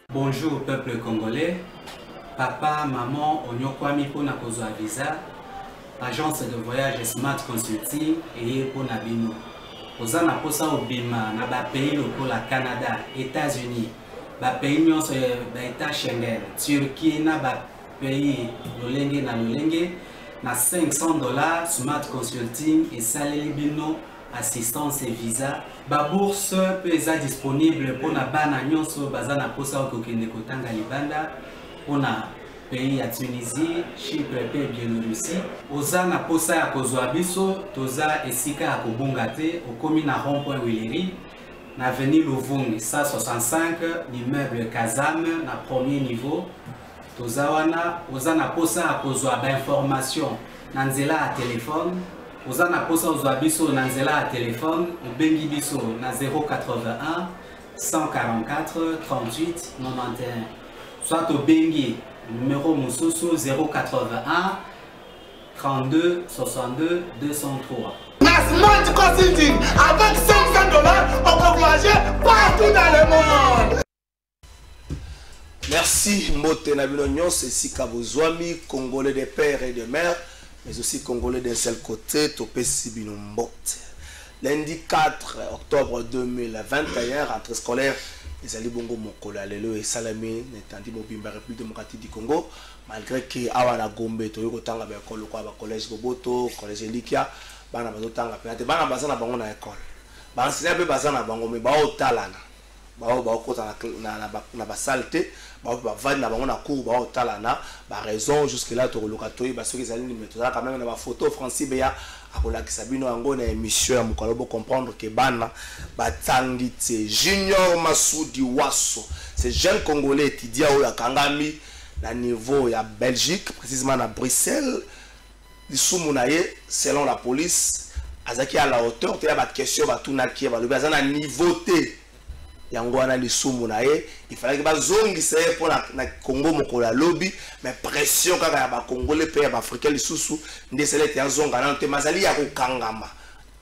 Bonjour peuple congolais, papa, maman, onyokwami pour na kozwa visa, agence de voyage Smart Consulting et pour na bino. Oza na posa obima na ba pays lokola Canada, États-Unis, ba pays nyonso ba État Schengen, Turquie na ba pays lolenge na $500 Smart Consulting et saleli bino assistance et visa. Ba bourse peut être disponible pour na bana nyonso baza na posa okokende kotanga libanda pour na pays ya Tunisie, Chypre et Biélorussie. Oza na posa ya kozwa biso toza esika ya kobunga te okomi na rond-point Willery na avenue Louvungi 165 l'immeuble Kazam na premier niveau. Toza wana oza na posa ya kozwa ba information na nzela ya téléphone. Oza na posa ozwa biso na nzela ya téléphone obengi biso na 081 144 38 91 soit obengi numéro mususu 081 32 62 203. Smart Consulting, avec $500, on peut voyager partout dans le monde. Merci Mote Nabino Nyon, c'est Sika Bozwami, Congolais des pères et de mères, mais aussi Congolais d'un seul côté, Topé Sibino Mbote. Lundi 4 octobre 2021, rentrée scolaire, les Ali Bongo Mokola, Lelo et Salami, Netandi Mobimba, République démocratique du Congo, malgré que Awana Gombe, Toyo Tanga, collège Boboto, collège Elikia, Bana Bazotanga, Bana Bazana Bango na école. Bana Sinabe Bazana Bango, mais Bao Talana. Bao Kota na basalte, Bao Bavad na Bango na cour, Bao Talana, raison jusque-là, Toro Lokatoy, parce que les alliés mettent quand même dans photo, Francis Beya. Akola Kisabino Ango na émission ya Mukalobo comprendre que Bana Batangite Junior Massoudi Wasso, c'est jeune Congolais étudiant au Kangami, na niveau ya Belgique, précisément à Bruxelles, Soumonaye, selon la police, Azaki à la hauteur, tu as des questions, tout n'a qui va le besoin à niveau T. Yangwana li Soumonaye, il fallait que bazongi c'est pour la Congo Mokola lobby, mais pression quand ya ba Congolais pays africain li susu, ndesele te zonga na te mazali ya kokangama.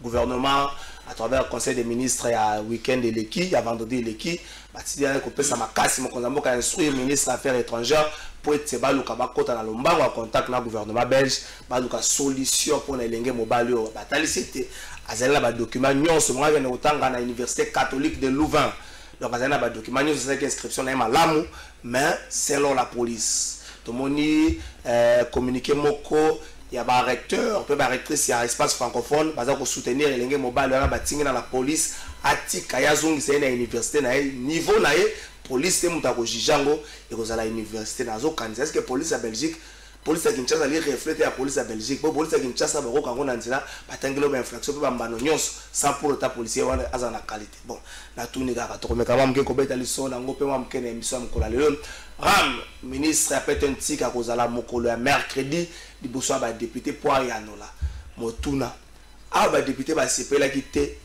Gouvernement à travers le conseil des ministres ya week-end de l'équipe, ya vendredi l'équipe, batidi ya ko pesa makasi mokonzambo ka instruire ministre affaires étrangères pour être baluka bakota na lombango en contact na gouvernement belge, baluka solution pour na elenge mobali o batali c'était azali na ba document nyonso mwa vena otanga na université catholique de Louvain. Donc, il y a des documents, c'est inscription à Malamu, mais selon la police. Tout le monde communiqué Moko, il y a un recteur, il y a un rectrice, il y a un espace francophone, pour soutenir les langues mobiles, il y a la police, Atika Yazung, c'est une université, niveau na police, c'est un Jijango, et vous avez l'université, est-ce que la police à Belgique, police à Kinshasa, elle reflète la police à Belgique, la police à Kinshasa, elle a infraction, sans pour le policier, elle a la qualité. Bon, la tournée Ram, ministre, a fait un tic à cause de la Mokolo, mercredi, il y a un député pour Ayanola. Motuna, un député va se faire quitter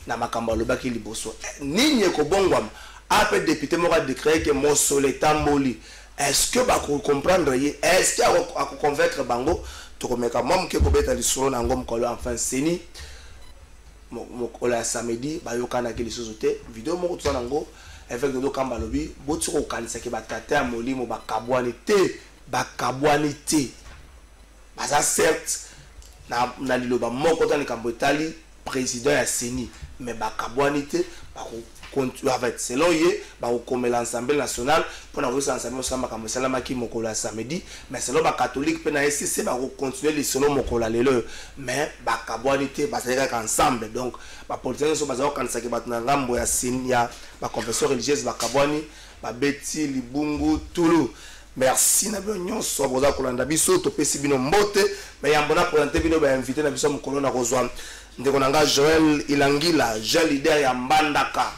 na Makambaloba qui liboso. Ni ko bongwam, un député m'a déclaré que mon soleil tamboli. Est-ce que vous comprenez? Est-ce que vous convaincre Bango? Tu remets quand même que vous êtes allé sur l'angom kolo enfin seni. Mokola samedi, bayokana qui les sociétés. Vidéo mon tout nango. Avec de Kambalobi, botu ko kanisa ke batata molimo bakabwanité, bakabwanité. Baza certes na liloba moko tani kambotali président ya Seni, mais bakabwanité bako continue avec selon ye bako comme l'Assemblée nationale pour na reçu ensemble sama comme salama ki mokola samedi, mais selon ba catholique pe na SCC bako continuer les selon mokola lelo, mais bakabwanité bazalaka ensemble. Donc ba politiciens so bazao kanisa ke batuna ngambo ya Seni ya ba confession religieuse bakabwani ba beti libungu tulu. Merci na bien so boza kolanda biso to pesi bino mbote mais yambona présenter bino ba invité na biso mokolo na kozwa ndeko nanga Joël Ilangila, jeune leader ya Mbandaka.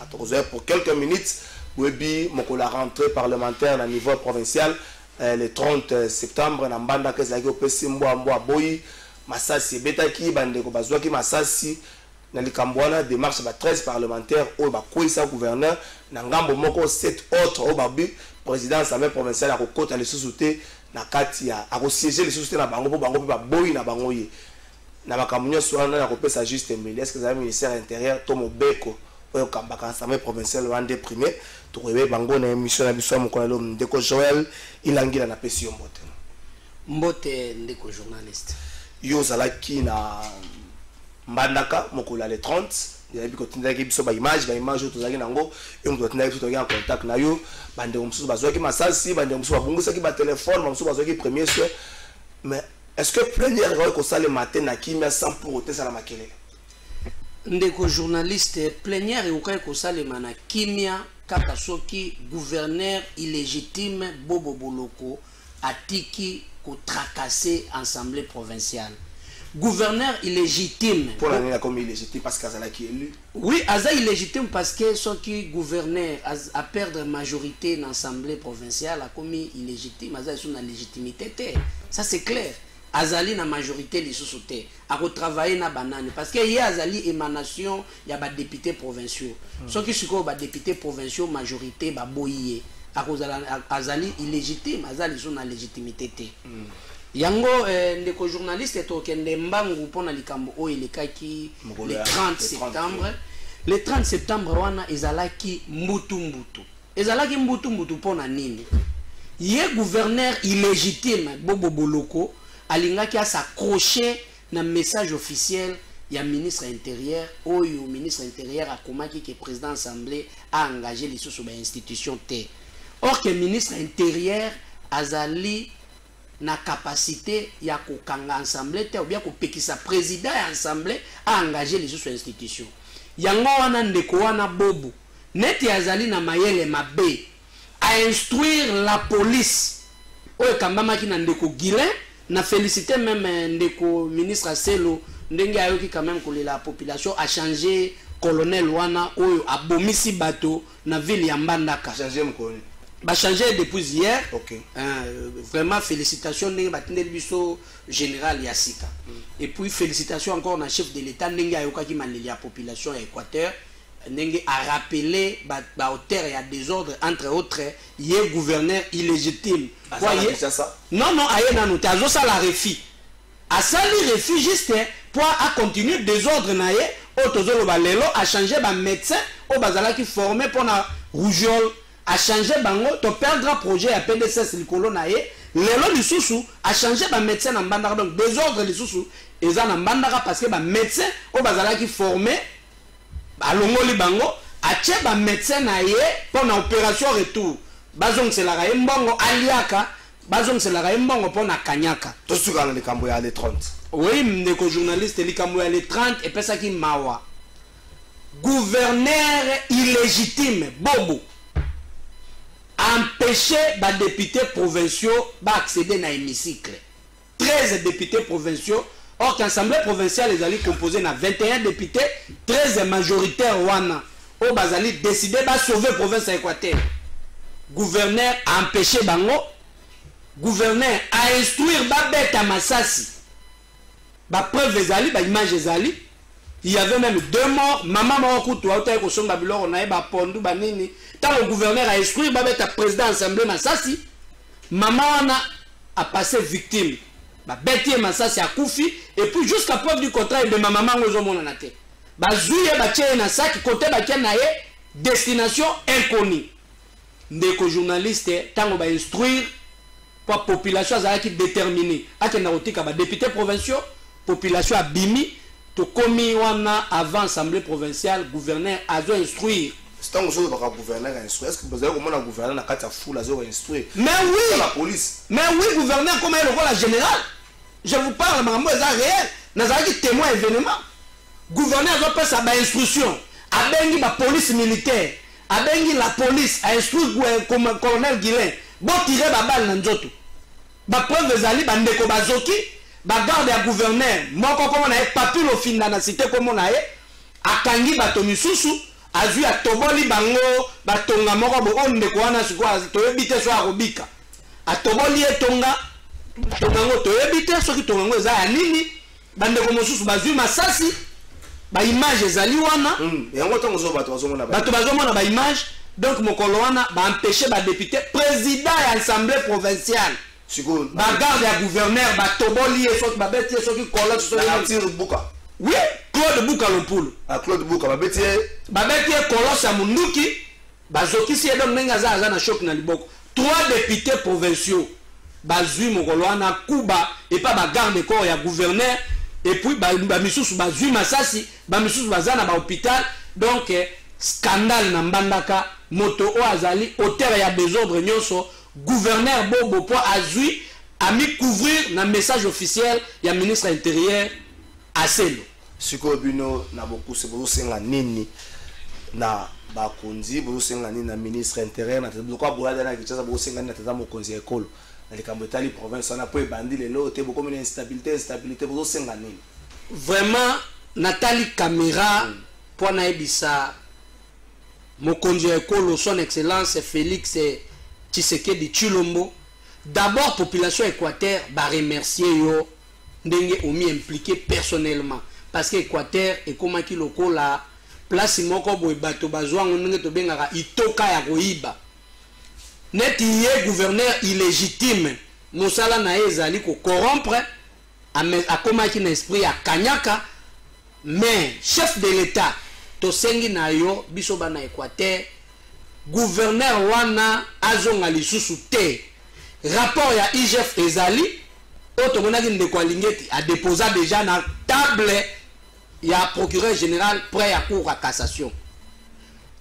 Pour quelques minutes, webi mokolo rentrée parlementaire à niveau provincial le 30 septembre na Mbandaka ezaki opesi mbo boyi masasi betaki bandeko bazwaki masasi na likambwana démarche ba 13 parlementaires au ba kwisa gouverneur na ngambo moko 7 autres au babi président assemblée provinciale a kokota les sous-souté na katia a siéger les sous-souté na bango po bango ba boyi na bango ye na bakamunyo soana na kopesa juste mbili est-ce que ça ministère intérieur to mobeko oyo kambaka assemblée provinciale wande primé to rebe bango na émission na biso mo kolelo ndeko Joël ilangila na pesi mbote mbote ndeko journaliste yo zalaki na mbandaka mokolo le 30 ya biko tindaki biso ba image to zaki nango yo mto tindaki biso en contact na yo bande mususu bazwaki masasi bande mususu babungusaki ba téléphone mususu bazwaki premier soin mais est-ce que plénière ko sale matin na kimia sans pour ôter ça la makelele ndeko journaliste plénière ko sale mana kimia kaka soki gouverneur illégitime Bobo Boloko atiki ko tracasser assemblée provinciale. Gouverneur illégitime. Pour l'année là comme illégitime parce qu'Azala qui est élu. Oui, Azala illégitime parce que ce qui gouverneur a perdre majorité dans l'assemblée provinciale a commis illégitime. Azala est une légitimité. Ça c'est clair. Azali na majorité les sous-soutés a retravailler na banane parce que y a Azali émanation il y a des députés provinciaux. Ce qui sont des députés provinciaux majorité ba boyé. Azali illégitime, Azali sont na légitimité. Yango ndeko journaliste to kende mbangu pona likambo o elekaki le 30 septembre. Le 30 septembre wana ezalaki mbutu. Ezalaki mbutu pona nini? Ye gouverneur illégitime Bobo Boloko alingaki a s'accrocher na message officiel ya ministre intérieur oyo ministre intérieur a komaki que président assemblée a engagé les sous ba institution T. Or que ministre intérieur azali na capacité ya ko kanga assemblée T ou bien ko pekisa président ya assemblée a engagé les sous institution. Yango wana ndeko wana bobo neti azali na mayele mabe a instruire la police oyo kambamaki na ndeko Guilin na félicité même ndeko ministre Selo ndenge ayoki quand même que la population a changé colonel wana oyo abomisi bato na ville ya Mbandaka changer mkoni ba changer depuis hier. OK. Vraiment félicitations ndenge batindeli biso général Yassika. Et puis félicitations encore na chef de l'état ndenge ayokaki maneli ya population ya Équateur ndenge a rappelé ba auteur ya désordre entre autres yé gouverneur illégitime. Voyez ça? Non aye nanu tazo ça la refi. A sali refi juste pour a continuer désordre na ye otozolo ba lelo a changer ba médecin o bazala ki formé pour na rougeole a changé bango to perdre projet à PDC likolo na ye lelo lisusu a changé ba médecin na Mbandaka donc désordre lisusu eza na Mbandaka parce que ba médecin o bazala ki formé ba longoli bango a tie ba médecin na ye pour na opération retour bazong c'est la raye mbongo aliaka bazong c'est la raye mbongo pour na kanyaka to suka na likambo ya le 30. Oui ndeko journaliste likambo ya le 30 et pesa ki mawa gouverneur illégitime Bobo empêcher les députés provinciaux d'accéder à l'hémicycle. 13 députés provinciaux. Or, l'Assemblée provinciale est composée de 21 députés, 13 majoritaires. Au Bazali décidé de sauver la province d'Équateur. Gouverneur a empêché Bango. Gouverneur a instruire Babeta Massassi. Preuve Zali, image Zali. Il y avait même 2 morts. Maman Marokutu, on a eu Pondu Banini. Tant le gouverneur a instruit Babeta président de l'Assemblée Massassi, maman a passé victime. Betty Massassi a Koufi, et puis jusqu'à preuve du contraire de ma maman aux hommes en athée. Bazouye Baché na sac, côté Baké naye, destination inconnue. Ndeko journaliste, tant on va instruire, pour la population qui déterminée. A Kenarotika, député provinciaux, population a bimi, to komi wana avant l'Assemblée provinciale, gouverneur a dû instruire. C'est un gouverneur à instruire. Est-ce que vous avez un gouverneur qui a foule à instruire? Mais oui! La police. Mais oui, gouverneur, comment est le rôle général? Je vous parle, mais c'est réel. Nous avons témoin événement. Gouverneur a fait sa instruction. A bengi la police militaire. A bengi la police. A instruit le colonel Guilin. Bon tirer la balle dans Nzoto. Ba preuve zali bandeko bazoki. Ba garde à gouverneur. Moi, comme on a papier au fin dans la cité, comme on a a kangi batomi susu. Azui a toboli bango batonga moko bo onde ko wana sukwa to ebite so arobika a toboli etonga tonga ngo to ebite so ki tonga ngo za ya nini bande ko mosusu bazui masasi ba image ezali wana yango tongo zo bato bazomona ba image donc mokolo wana ba empêcher ba député président ya assemblée provinciale ba garde ya gouverneur ba toboli et soki ba beti soki kolo soki buka oui Claude Buka Lompulu Claude Buka ba beti kolo sa munduki ba zokisi donc nenga za na choc na liboko 3 députés provinciaux bazui mokolo wana kuba et pas ba garde corps ya gouverneur et puis ba misusu bazui masasi ba misusu bazana ba hôpital donc scandale na mbandaka moto o azali auteur ya désordre nyonso gouverneur Bobo po azui a mis couvrir na message officiel ya ministre intérieur Aselo siko bino na beaucoup se bo senga nini na bakonzi bo senga nini na ministre intérieur na tebo kwa bola na kichasa bo senga na tata mokonzi ekolo na likambo etali province na po ebandi lelo te beaucoup une instabilité bo senga nini vraiment Nathalie Caméra pour na ebisa mokonzi ekolo son excellence Félix Tshisekedi Tshilombo d'abord population équateur ba remercier yo ndenge omi impliqué personnellement parce que Équateur et comment ki lokola place moko boy bato bazwango ndenge to bengaka itoka ya koiba net ye gouverneur illégitime mosala na ezali ko corrompre a comment ki na esprit ya kanyaka mais chef de l'état to sengi na yo biso bana Équateur gouverneur wana azonga lisusu te rapport ya IGF ezali otomonaki ndeko alingeti a déposé déjà na table ya procureur général prêt à cour à cassation.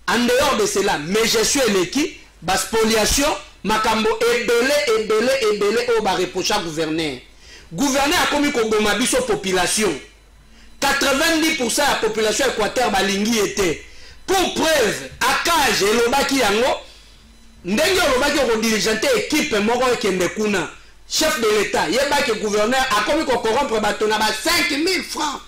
En dehors de cela, mais je suis l'équipe bas spoliation makambo ebele au ba reprocher gouverneur. Gouverneur a commis ko goma biso population. 90% de la population équateur balingi était. Pour preuve, akage elobaki yango ndenge elobaki ko dirigeante équipe moko ekende kuna. Chef de l'État, yebaki gouverneur a commis ko corrompre bato na ba 5000 francs.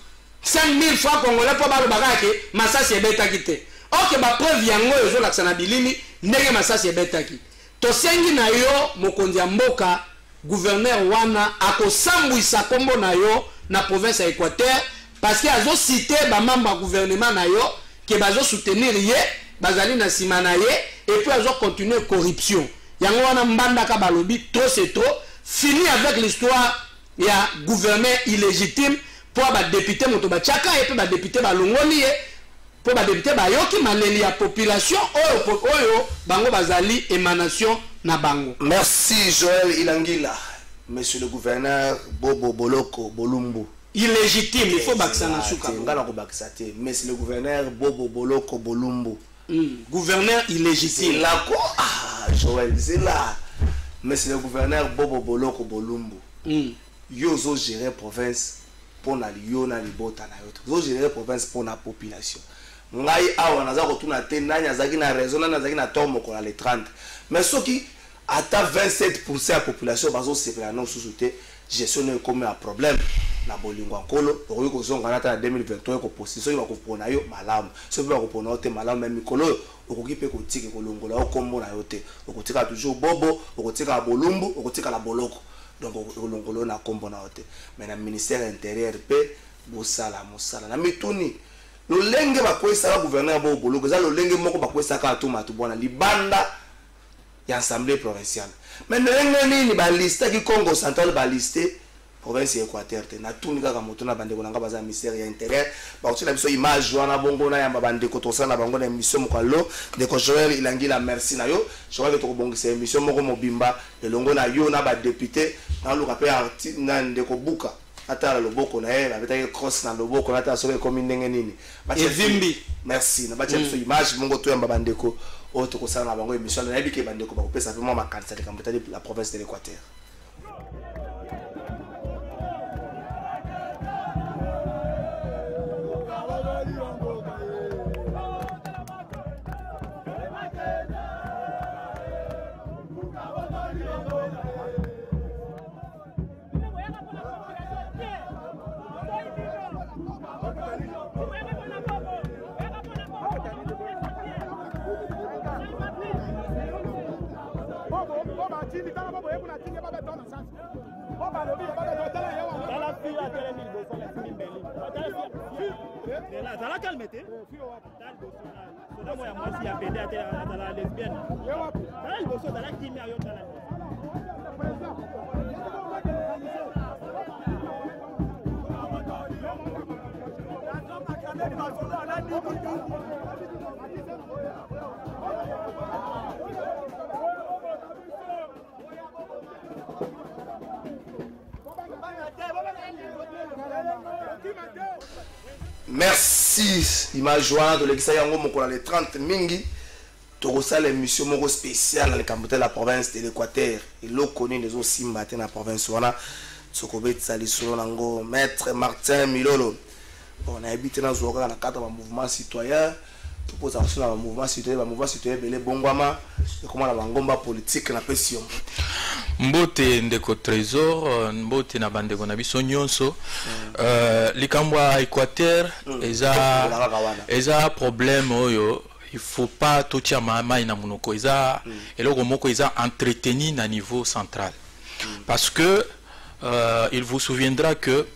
5000 francs congolais pour balo bagaki masasi ebetaki te. Ok ba preuve yango ezo laksana bilini ndenge masasi ebetaki. To sengi na yo mokonzi ya mboka gouverneur wana akosambwisa kombo na yo na province ya Équateur parce que azo citer ba membre gouvernement na yo que bazo soutenir ye bazali na sima na ye et puis azo continuer corruption. Yango wana mbanda ka balobi trop c'est trop. Fini avec l'histoire il y a gouverneur illégitime pour ba député moto ba tchaka et puis ba député ba longoli pour ba député ba yoki maleli ya population oyo bango bazali émanation na bango. Merci Joël Ilangila. Monsieur le gouverneur Bobo Boloko Bolumbu. Illégitime, il faut bakisa na suka. Ngala ko bakisa te. Monsieur le gouverneur Bobo Boloko Bolumbu. Gouverneur illégitime. C'est là quoi? Ah Joël, c'est là. Monsieur le gouverneur Bobo Boloko Bolumbu. Yo zo gérer province pour na liyo na libota na yoto. Zo gérer province pour na population. Ngai awa naza kotuna te nani azaki na raison nani azaki na tort moko na les 30. Mais ce qui ata 27% de la population bazo sepela non sous-souté gestion ne comme un problème na bolingo nkolo okoki kozonga na ta 2023 ko position ba ko pona yo malamu so ba ko pona te malamu même mikolo okoki pe ko tike ko longola o kombo na yo te okotika toujours bobo okotika bolumbu okotika la boloko donc olongolo na kombo na yo te mais na ministère intérieur pe bosala mosala na mituni lolenge bakwesa gouverneur bo boloko za lolenge moko bakwesa ka atuma to bona libanda ya assemblée provinciale mais ndenge nini ba liste ki Congo central ba liste province ya Équateur te na tuni kaka moto na bandeko nanga baza ministère ya intérieur ba otila biso image wana bongo na yamba bandeko to sana bango na émission mokalo ndeko Joël Ilangila merci na yo je vais to bongisa émission moko mobimba elongo na yo na ba député na luka pe arti na ndeko buka ata la loboko na ye abetaki cross na loboko na ta soke komi ndenge nini evimbi merci na bacha biso image mongo to yamba bandeko o to kosala na bango émission na yebike bandeko ba kopesa vraiment makanisa de kambeta la province de l'Équateur. Merci. Image jointe de l'exayango moko les 30 mingi. Torosa l'émission moko spéciale dans le camp de la province de l'Équateur. Et l'eau connu des aussi matin dans la province wana. Sokobet sali solo nango maître Martin Milolo. On a habité dans Zora dans le cadre d'un mouvement citoyen. Tout pose action dans le mouvement citoyen belé bongwama. Et comment la bangomba politique na pression. Mbote ndeko trésor mbote na bandeko na biso nyonso likambwa Équateur eza problème oyo il faut pas totia mai na munoko eza eloko moko eza entretenu na niveau central parce que il vous souviendra que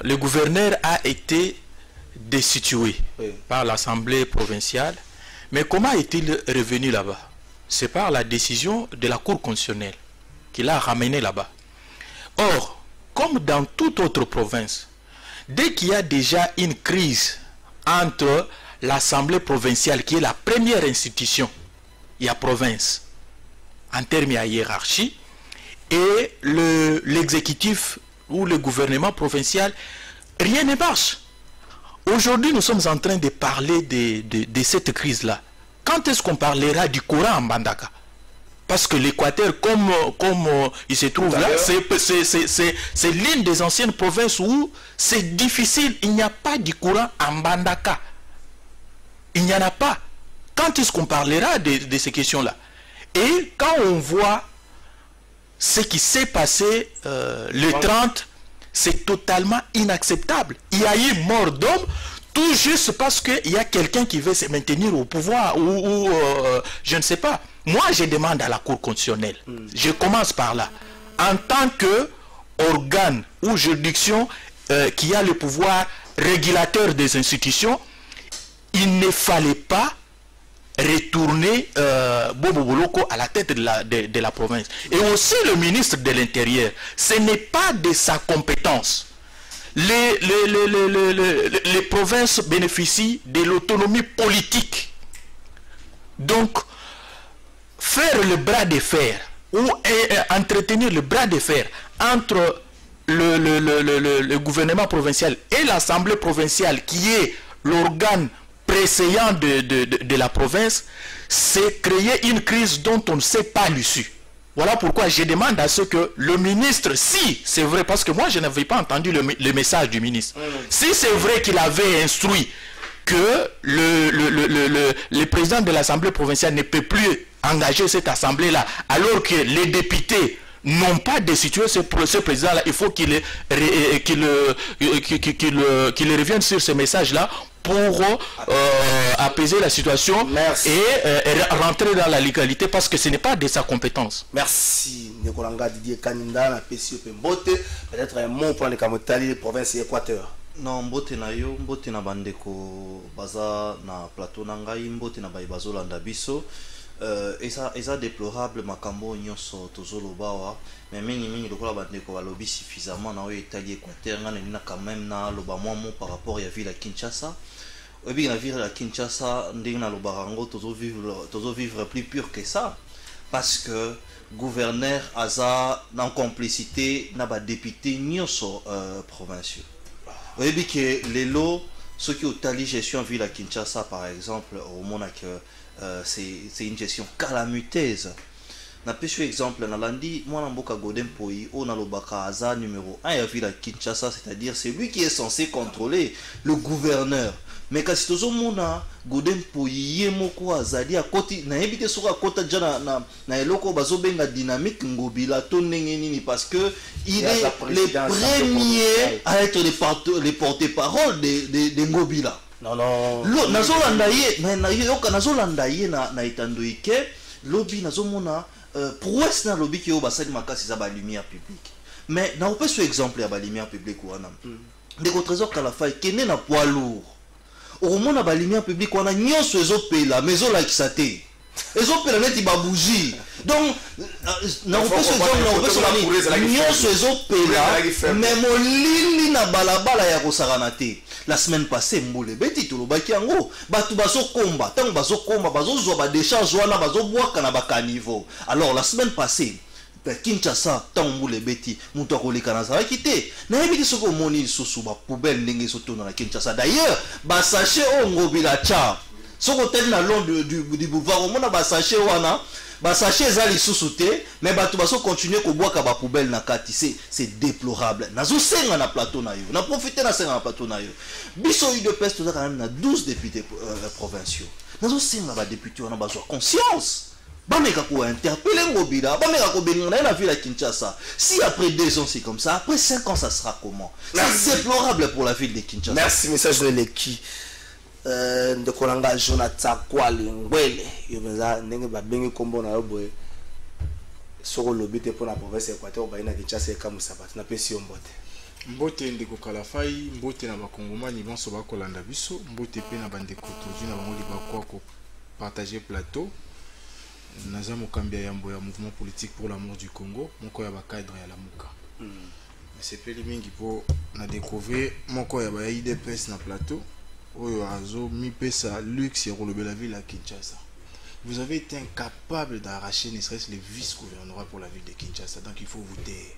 le gouverneur a été destitué par l'Assemblée provinciale, mais comment est-il revenu là-bas? C'est par la décision de la Cour constitutionnelle qu'il a ramené là-bas. Or, comme dans toute autre province, dès qu'il y a déjà une crise entre l'Assemblée provinciale, qui est la première institution, il y a province, en termes de hiérarchie, et l'exécutif ou le gouvernement provincial, rien ne marche. Aujourd'hui, nous sommes en train de parler de cette crise-là. Quand est-ce qu'on parlera du Coran en Mbandaka? Parce que l'Équateur, comme il se trouve là, c'est l'une des anciennes provinces où c'est difficile. Il n'y a pas de courant en Mbandaka. Il n'y en a pas. Quand est-ce qu'on parlera de ces questions-là? Et quand on voit ce qui s'est passé le 30, c'est totalement inacceptable. Il y a eu mort d'homme, tout juste parce qu'il y a quelqu'un qui veut se maintenir au pouvoir, ou je ne sais pas. Moi, je demande à la Cour constitutionnelle, je commence par là, en tant que organe ou juridiction qui a le pouvoir régulateur des institutions, il ne fallait pas retourner Bobo Boloko à la tête de la province. Et aussi le ministre de l'Intérieur, ce n'est pas de sa compétence. Les provinces bénéficient de l'autonomie politique. Donc, faire le bras de fer ou entretenir le bras de fer entre le gouvernement provincial et l'Assemblée provinciale, qui est l'organe précédent de la province, c'est créer une crise dont on ne sait pas l'issue. Voilà pourquoi je demande à ce que le ministre, si c'est vrai, parce que moi je n'avais pas entendu le message du ministre, si c'est vrai qu'il avait instruit que le président de l'Assemblée provinciale ne peut plus engager cette assemblée-là, alors que les députés n'ont pas destitué ce président-là, il faut qu'il revienne sur ce message-là pour apaiser la situation. Merci. Et rentrer dans la légalité, parce que ce n'est pas de sa compétence. Merci. Nicolanga Didier Kaninda, la PCO Mbote, peut-être un mot pour les Kamotali, province et Équateur. Non, Mbote na yo, Mbote na bandeko baza na plateau nangai, Mbote na baibazo landa biso. Eza déplorable makambo nyonso tozolo bawa, mais mingi lokola bandeko balobi suffisamment na oyo Italie Équateur ngana nina quand même na loba mwa par rapport ya ville à Kinshasa. Obi na ville à Kinshasa ndenge na loba rango tozo vivre plus pur que ça, parce que gouverneur aza en complicité na ba député nyonso provinciaux. Obi que lelo ceux qui ont tali gestion ville à Kinshasa par exemple au Monaco, c'est une gestion calamiteuse. Na pêche exemple na landi moi na mboka Godem Poi on a le bakaza numéro 1 à ville à Kinshasa, c'est-à-dire c'est lui qui est censé contrôler le gouverneur. Mais quand c'est au mona Godem Poi yemoko azali à côté na ebité soka kota jana na eloko bazobenga dynamique ngobila to nini, parce que il est le premier à être les porte-parole de ngobila. Non non. Lo nazolanda ye na yoka nazolanda ye na itandoike lobby nazomona prouesse na lobby qui au basali makasi za ba lumière publique. Mais na opé ce exemple ya ba lumière publique wana. ndeko Trésor Kalafai kende na poids lourd okomona ba lumière publique wana nyonso ezopela mais ezolakisa te ezopela neti babougie donc na kopesa nyonso ezopela mais molili na balabala ya kosakana te. La semaine passée mbule beti tolobaki yango batu bazokomba ntango bazokomba bazozwa badécharge wana bazobwaka na bakaniveau. Alors la semaine passée Kinshasa ntango mbule beti mutu akoleka nazalaki te nayebi te soki omoni lisusu bapoubele ndenge ezotona na Kinshasa. D'ailleurs basache oyo Ngobila tya soki oteli na long du boulevard omona basache wana basache eza lisusu te mais bato bazokontinue kobwaka bapoubele na kati. C'est déplorable. Nazosenga na plateau na yo na profite na senga na plateau na yo biso UDPS toza quand même na 12 députés provinciaux. Nazosenga badéputé wana bazwa conscience bameka ko interpeller Ngobila bameka ko benga na ville à Kinshasa. Si après 2 ans c'est comme ça, après 5 ans ça sera comment? C'est déplorable pour la ville de Kinshasa. Merci message de l'équipe. De kolanga Jonathan Kwali Ngwele yobenza ndenge babengi kombo na yoboye soko lobite pour la province Équateur ba ina Kinshasa ka musabati na pesi mbote mbote ndeko Kalafai mbote na bakongomani bonso bakolanda biso mbote pe na bandeko tozu na bango libakwa ko partager plateau naza mokambia yambo ya mouvement politique pour l'amour du Congo moko ya ba cadre ya lamuka c'est peli mingi po na découvrir moko ya ba IDPS na plateau. Luxe la ville à Kinshasa. Vous avez été incapable d'arracher ne serait-ce le vice-gouvernorat pour la ville de Kinshasa. Donc il faut vous taire.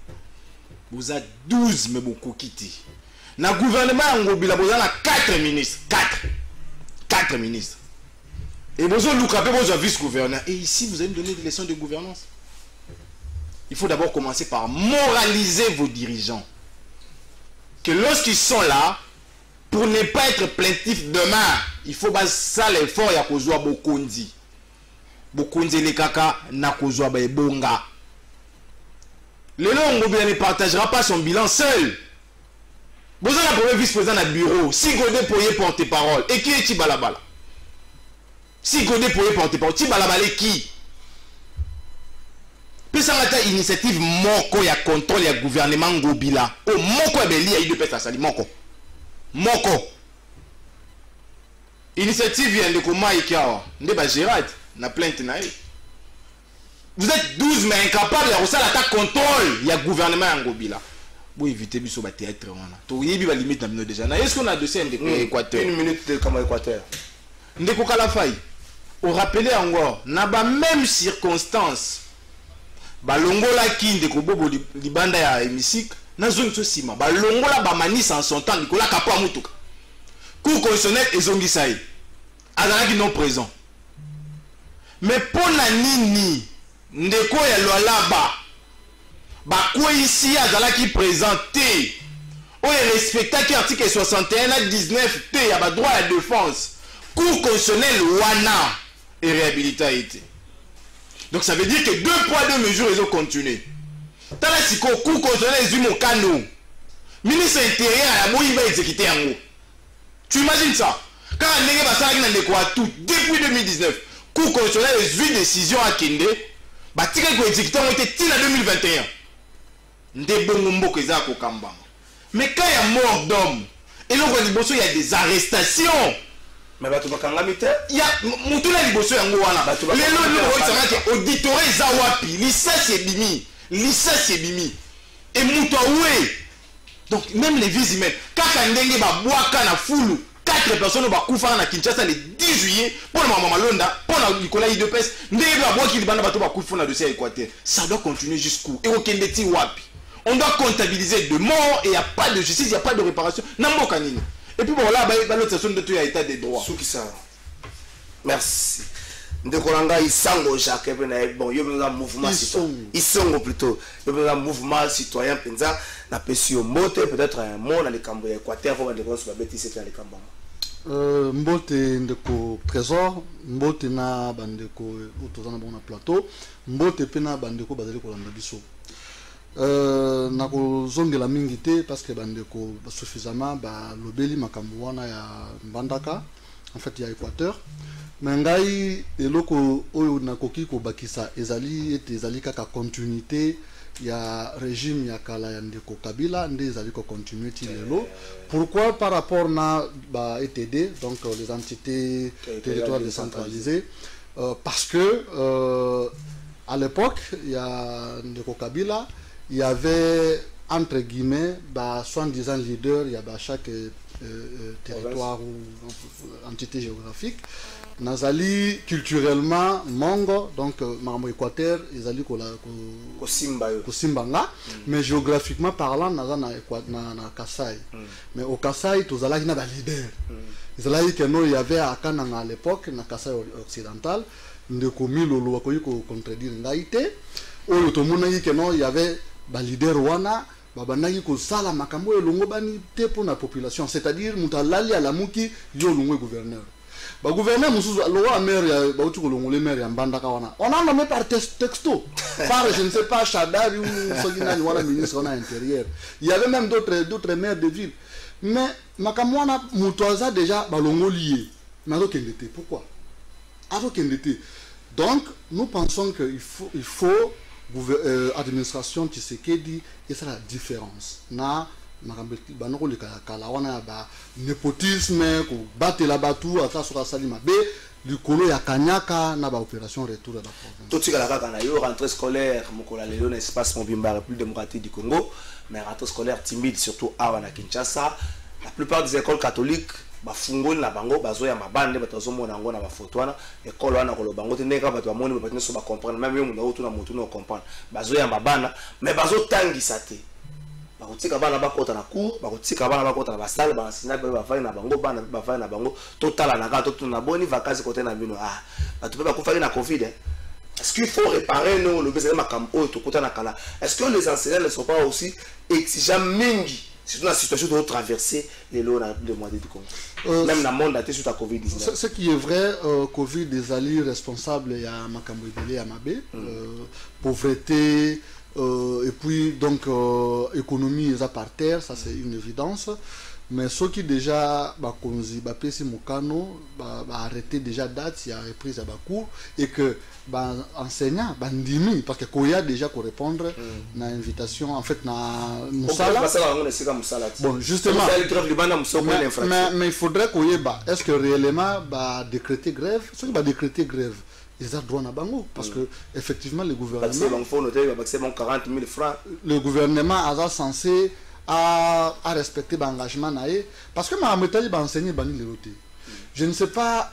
Vous êtes 12 mais beaucoup quitté. Dans le gouvernement Ngobila, vous avez 4 ministres. 4 ministres. Et vous avez vos vice-gouverneurs. Et ici, vous allez me donner des leçons de gouvernance. Il faut d'abord commencer par moraliser vos dirigeants. Que lorsqu'ils sont là, pour ne pas être plaintif demain, il faut pas ça l'effort ya kozwa bokonzi. Bokonzi le kaka na kozwa ba ebonga. Le Ngobila ne partagera pas son bilan seul. Vous avez le premier vice-président dans le bureau. Si Godé pourrait porter parole. Et qui est Tibalabala? Si Godé pourrait porter parole. Tibalabala qui? Puis ça va être initiative moko ya contrôle ya gouvernement Ngobila. Oh moko ebeli ya IDPS asali moko. Moko initiative vient de comment Ikawa Ndeba Gérard na plainte na. Vous êtes 12 mais incapables de faire l'attaque contrôle il y a gouvernement Ngobila. Pour éviter biso ba théâtre wana. To yebi ba limite na bino déjà. Na est-ce qu'on a dossier de Équateur? 1 minute comme Équateur. Ndeko Kalafai. Au rappeler encore na ba même circonstance. Ba longola ki ndeko bobo libanda ya hémicycle. Na zone so sima ba longola ba manisa en son temps Nicolas Kapo amutuka cour constitutionnel ezongisa ye azalaki non présent mais pour na nini ndeko ya Lualaba ba ko ici azalaki présenté oyo respectaki article 61 à 19 t ya ba droit à défense cour constitutionnel wana et réhabilité. Donc ça veut dire que 2 poids 2 mesures ils ont continué. Tala siko cour constitutionnel ezui mokano ministre intérieur ya moyi va exécuter yango. Tu imagines ça? Quand ndenge basalaki na ndeko tout depuis 2019 cour constitutionnel ezui décision à Kende batika ko exécuter ngo te tina 2021 nde bongo mboko eza ko kamba. Mais quand il y a mort d'homme et donc liboso il y a des arrestations. Mais bato bakangami te ya mutuna liboso yango wana lelo no otsaka auditore za wapi licence ebimi licence ebimi et muto ouais. Donc même les vies humaines kaka ndenge ba bwaka na fulu 4 personnes ba kufa na Kinshasa le 10 juillet pour Mama Malonda pour na Nicolas IDPS ndenge ba bwaki libanda bato ba kufa na dossier Équateur. Ça doit continuer jusqu'où? Et okende ti wapi? On doit comptabiliser de morts et il n'y a pas de justice, il n'y a pas de réparation. Namboka nini. Et puis bon là, l'autre station de tout a état des droits. Merci. Ndekolanga isango Jacques bon yo un mouvement citoyen. Isongo plutôt. Yo un mouvement citoyen penza na pesio mote peut-être un mot dans les cambo Équateur pour de grosses babeti c'est dans les cambo. Mbote ndeko Trésor, mbote na bandeko autoza na bon na plateau, mbote pe na bandeko bazali kolanda biso. Na kozongela mingi te parce que bandeko suffisamment ba lobeli makambo wana ya Mbandaka en fait ya Équateur mais ngai eloko oyo nakoki ko bakisa ezali kaka continuité il y a régime ya kala ya ndeko Kabila nde zali ko continuer ti lelo. Pourquoi par rapport na ba ETD, donc les entités territoriales décentralisées, parce que à l'époque il y a ndeko Kabila, il y avait entre guillemets bah, soi-disant leader, il y a bah, chaque territoire ou entité géographique. Nazali culturellement Mongo, donc Maramo Équateur, ils allaient Kosimbanga, mais géographiquement parlant, Naza na Kasai. Mais au Kasai, tous allés na leader. Ils allaient que nous il y avait à Kananga à l'époque, na Kasai occidental, de commis lolo akoyi ko contredire ngaite. Au tout monde que non il y avait ba leader wana. Babanagi ko sala makambo elongo bani te pour la population, c'est-à-dire mutalali à la muki yo longwe gouverneur. Ba gouverneur musuzu lowa maire ya ba uti ko longole maire ya mbanda kawana. On a nommé par texto. Par je ne sais pas Chadari ou Sogina ni wala ministre on a intérieur. Il y avait même d'autres maires de ville. Mais makamwana mutoza déjà ba longo lié. Mais kendete pourquoi? Ado kendete. Donc nous pensons que il faut administration Tshisekedi et ça la différence na banoko le kala wana ba népotisme ko battre la batu ata sur salima be likolo ya kanyaka na ba opération retour à la province tout tika la kaka na yo rentrée scolaire mokola lelo na espace Mobimba République démocratique du Congo, mais rentrée scolaire timide surtout à Kinshasa. La plupart des écoles catholiques bafungoli na bango bazoya mabande batazomona ngo na bafoto wana ekolo wana kolo bango teneka bato bamoni batine so ba comprendre même yo munda oto na motu no comprendre bazoya mabana mais bazotangisa te bakotika bana bakota na cour bakotika bana bakota na basale basina ba bafai na bango bana bafai na bango totala na gato to na boni vacances côté na bino bato pe bakufaki na covid. Est-ce qu'il faut réparer nous le besoin makambo to kota na kala? Est-ce que les enseignants ne sont pas aussi exigeants mingi? C'est une situation de traverser les lots de mois de Congo. Même dans le monde, sur la Covid-19. Ce qui est vrai, Covid des alliés responsables, il y a Makambo Ibele Amabe, pauvreté, et puis donc économie est par terre, ça c'est une évidence. Mais ceux qui déjà Bakonzi, Bapesi Mukano, arrêté déjà date, il y a reprise à Bakou, et que enseignant, bandimi, parce que Koya déjà pour répondre à l'invitation, en fait, na Moussala. Bon, justement, mais il faudrait qu'il y ait, est-ce que réellement, décréter grève, ceux qui décréter grève, ils ont droit à Bango, parce que effectivement, le gouvernement, 40 000 francs. Le gouvernement est censé à respecter l'engagement parce que ma méthode va enseigner bani les rotés. Je ne sais pas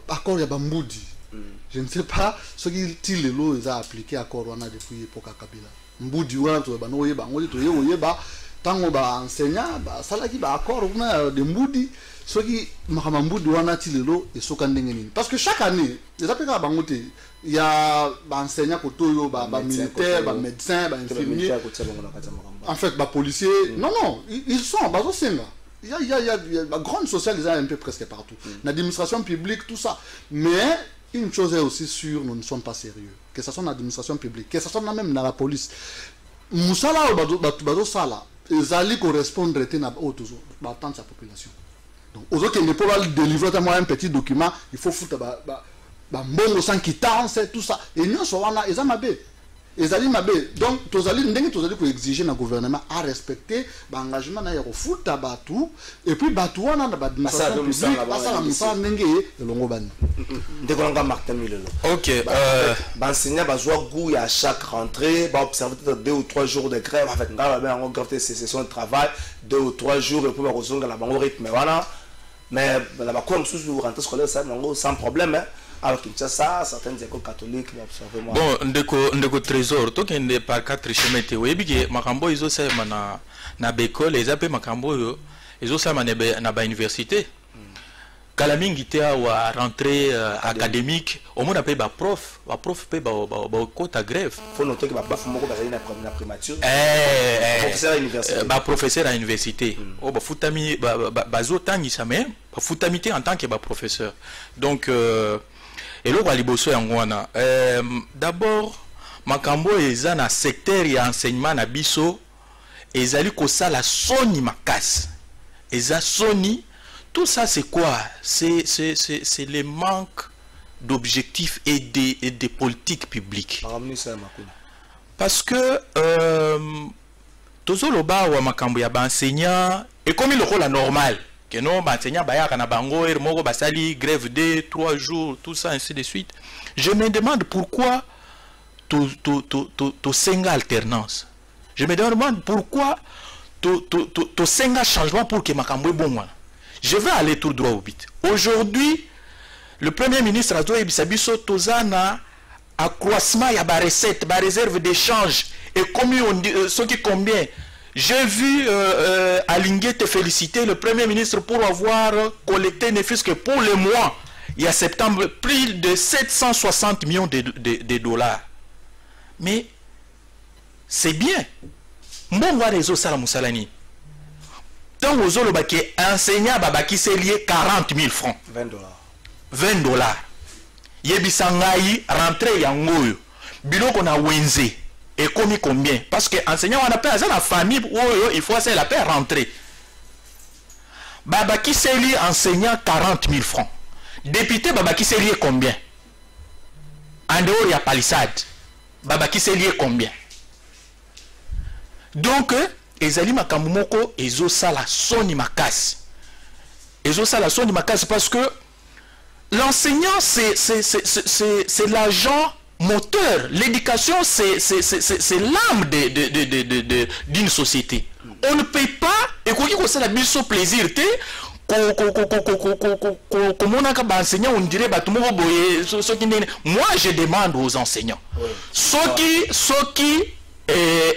accord ya Bamboudi. Je ne sais pas ce qui les lois ils a appliqué accord wana depuis l'époque Kabila. Mboudi wana to bano yeba ngoli to yeba tango ba enseignant ba salaki ba accord wana de Mboudi ce qui Mboudi wana ti les lois et sokandenge nini. Parce que chaque année les appels à Bangote il y a enseignants kotoyo ba militaire ba médecin ba infirmier. En fait, les policiers, non, ils sont à Bazosenga. Il y a la grande sociale, ils sont un peu presque partout. L'administration publique, tout ça. Mais une chose est aussi sûre, nous ne sommes pas sérieux. Que ce soit dans l'administration publique, que ce soit même dans la police. Moussala ou Bazosala, ils allaient correspondre à la population. Donc, aux autres qui ne peuvent pas délivrer un petit document, il faut foutre un bon sang qui tance, tout ça. Et nous, ils ont mabé. Donc, tous allez exiger le gouvernement à respecter l'engagement de foot à Batou et puis Batou on a l'administration publique parce que ok enseignant goût à chaque rentrée observer 2 ou 3 jours de grève avec grève ces sessions de travail 2 ou 3 jours et puis on la bango rythme voilà mais la bakom sous rentrée scolaire ça sans problème. Alors Kinshasa, certaines écoles catholiques observent. Bon, ndeko trésor, toi qui n'es pas 4 chemins te webi que makambo izo sa na bécole, les appels makambo yo, izo sa na ba université. Kalamingi te wa rentrée académique, au moins appelle ba prof pe ba quota grève. Faut noter que ba moko ba na primature. Professeur à université. Ba professeur à université. Oh ba futami ba zo tangisa mais ba futamité en tant que ba professeur. Donc et là, d'abord, makambo eza na secteur ya enseignement na biso ezali ko sala soni makasi. Eza soni, tout ça c'est quoi? C'est le manque d'objectifs et des politiques publiques. parce que tozoloba wa makambo ya enseignant et comme le rôle normal que non enseignant bayaka na bango moko basali grève de 3 jours tout ça ainsi de suite. Je me demande pourquoi to senga alternance. Je me demande pourquoi to senga changement pour que makambo bon. Je vais aller tout droit au but. Aujourd'hui, le premier ministre a dit Bisabiso Tozana accroissement ya ba recette, ba réserve d'échange et combien on dit ce qui combien. J'ai vu Alingué te féliciter le premier ministre pour avoir collecté ne fût-ce que pour le mois il y a septembre plus de 760 millions de dollars. Mais c'est bien. Mon voir réseau Salamoussalani. Tant aux autres qui enseignant babaki c'est lié 40 000 francs. 20 $20. Yebisangai rentré yangoyo. Biloko na wenze. Et combien? Parce que enseignant on appelle la famille il faut c'est la paix rentrer. Babaki c'est lié enseignant 40 000 francs. Député babaki c'est lié combien? En dehors il y a palissade. Babaki c'est lié combien? Donc ezali makambo moko ezosala soni makasi. Ezosala soni makasi parce que l'enseignant c'est l'agent moteur. L'éducation c'est l'âme d'une société. On ne paye pas et quoi que ça la biso plaisir te comme on a qu'à enseigner on dirait moi je demande aux enseignants ceux qui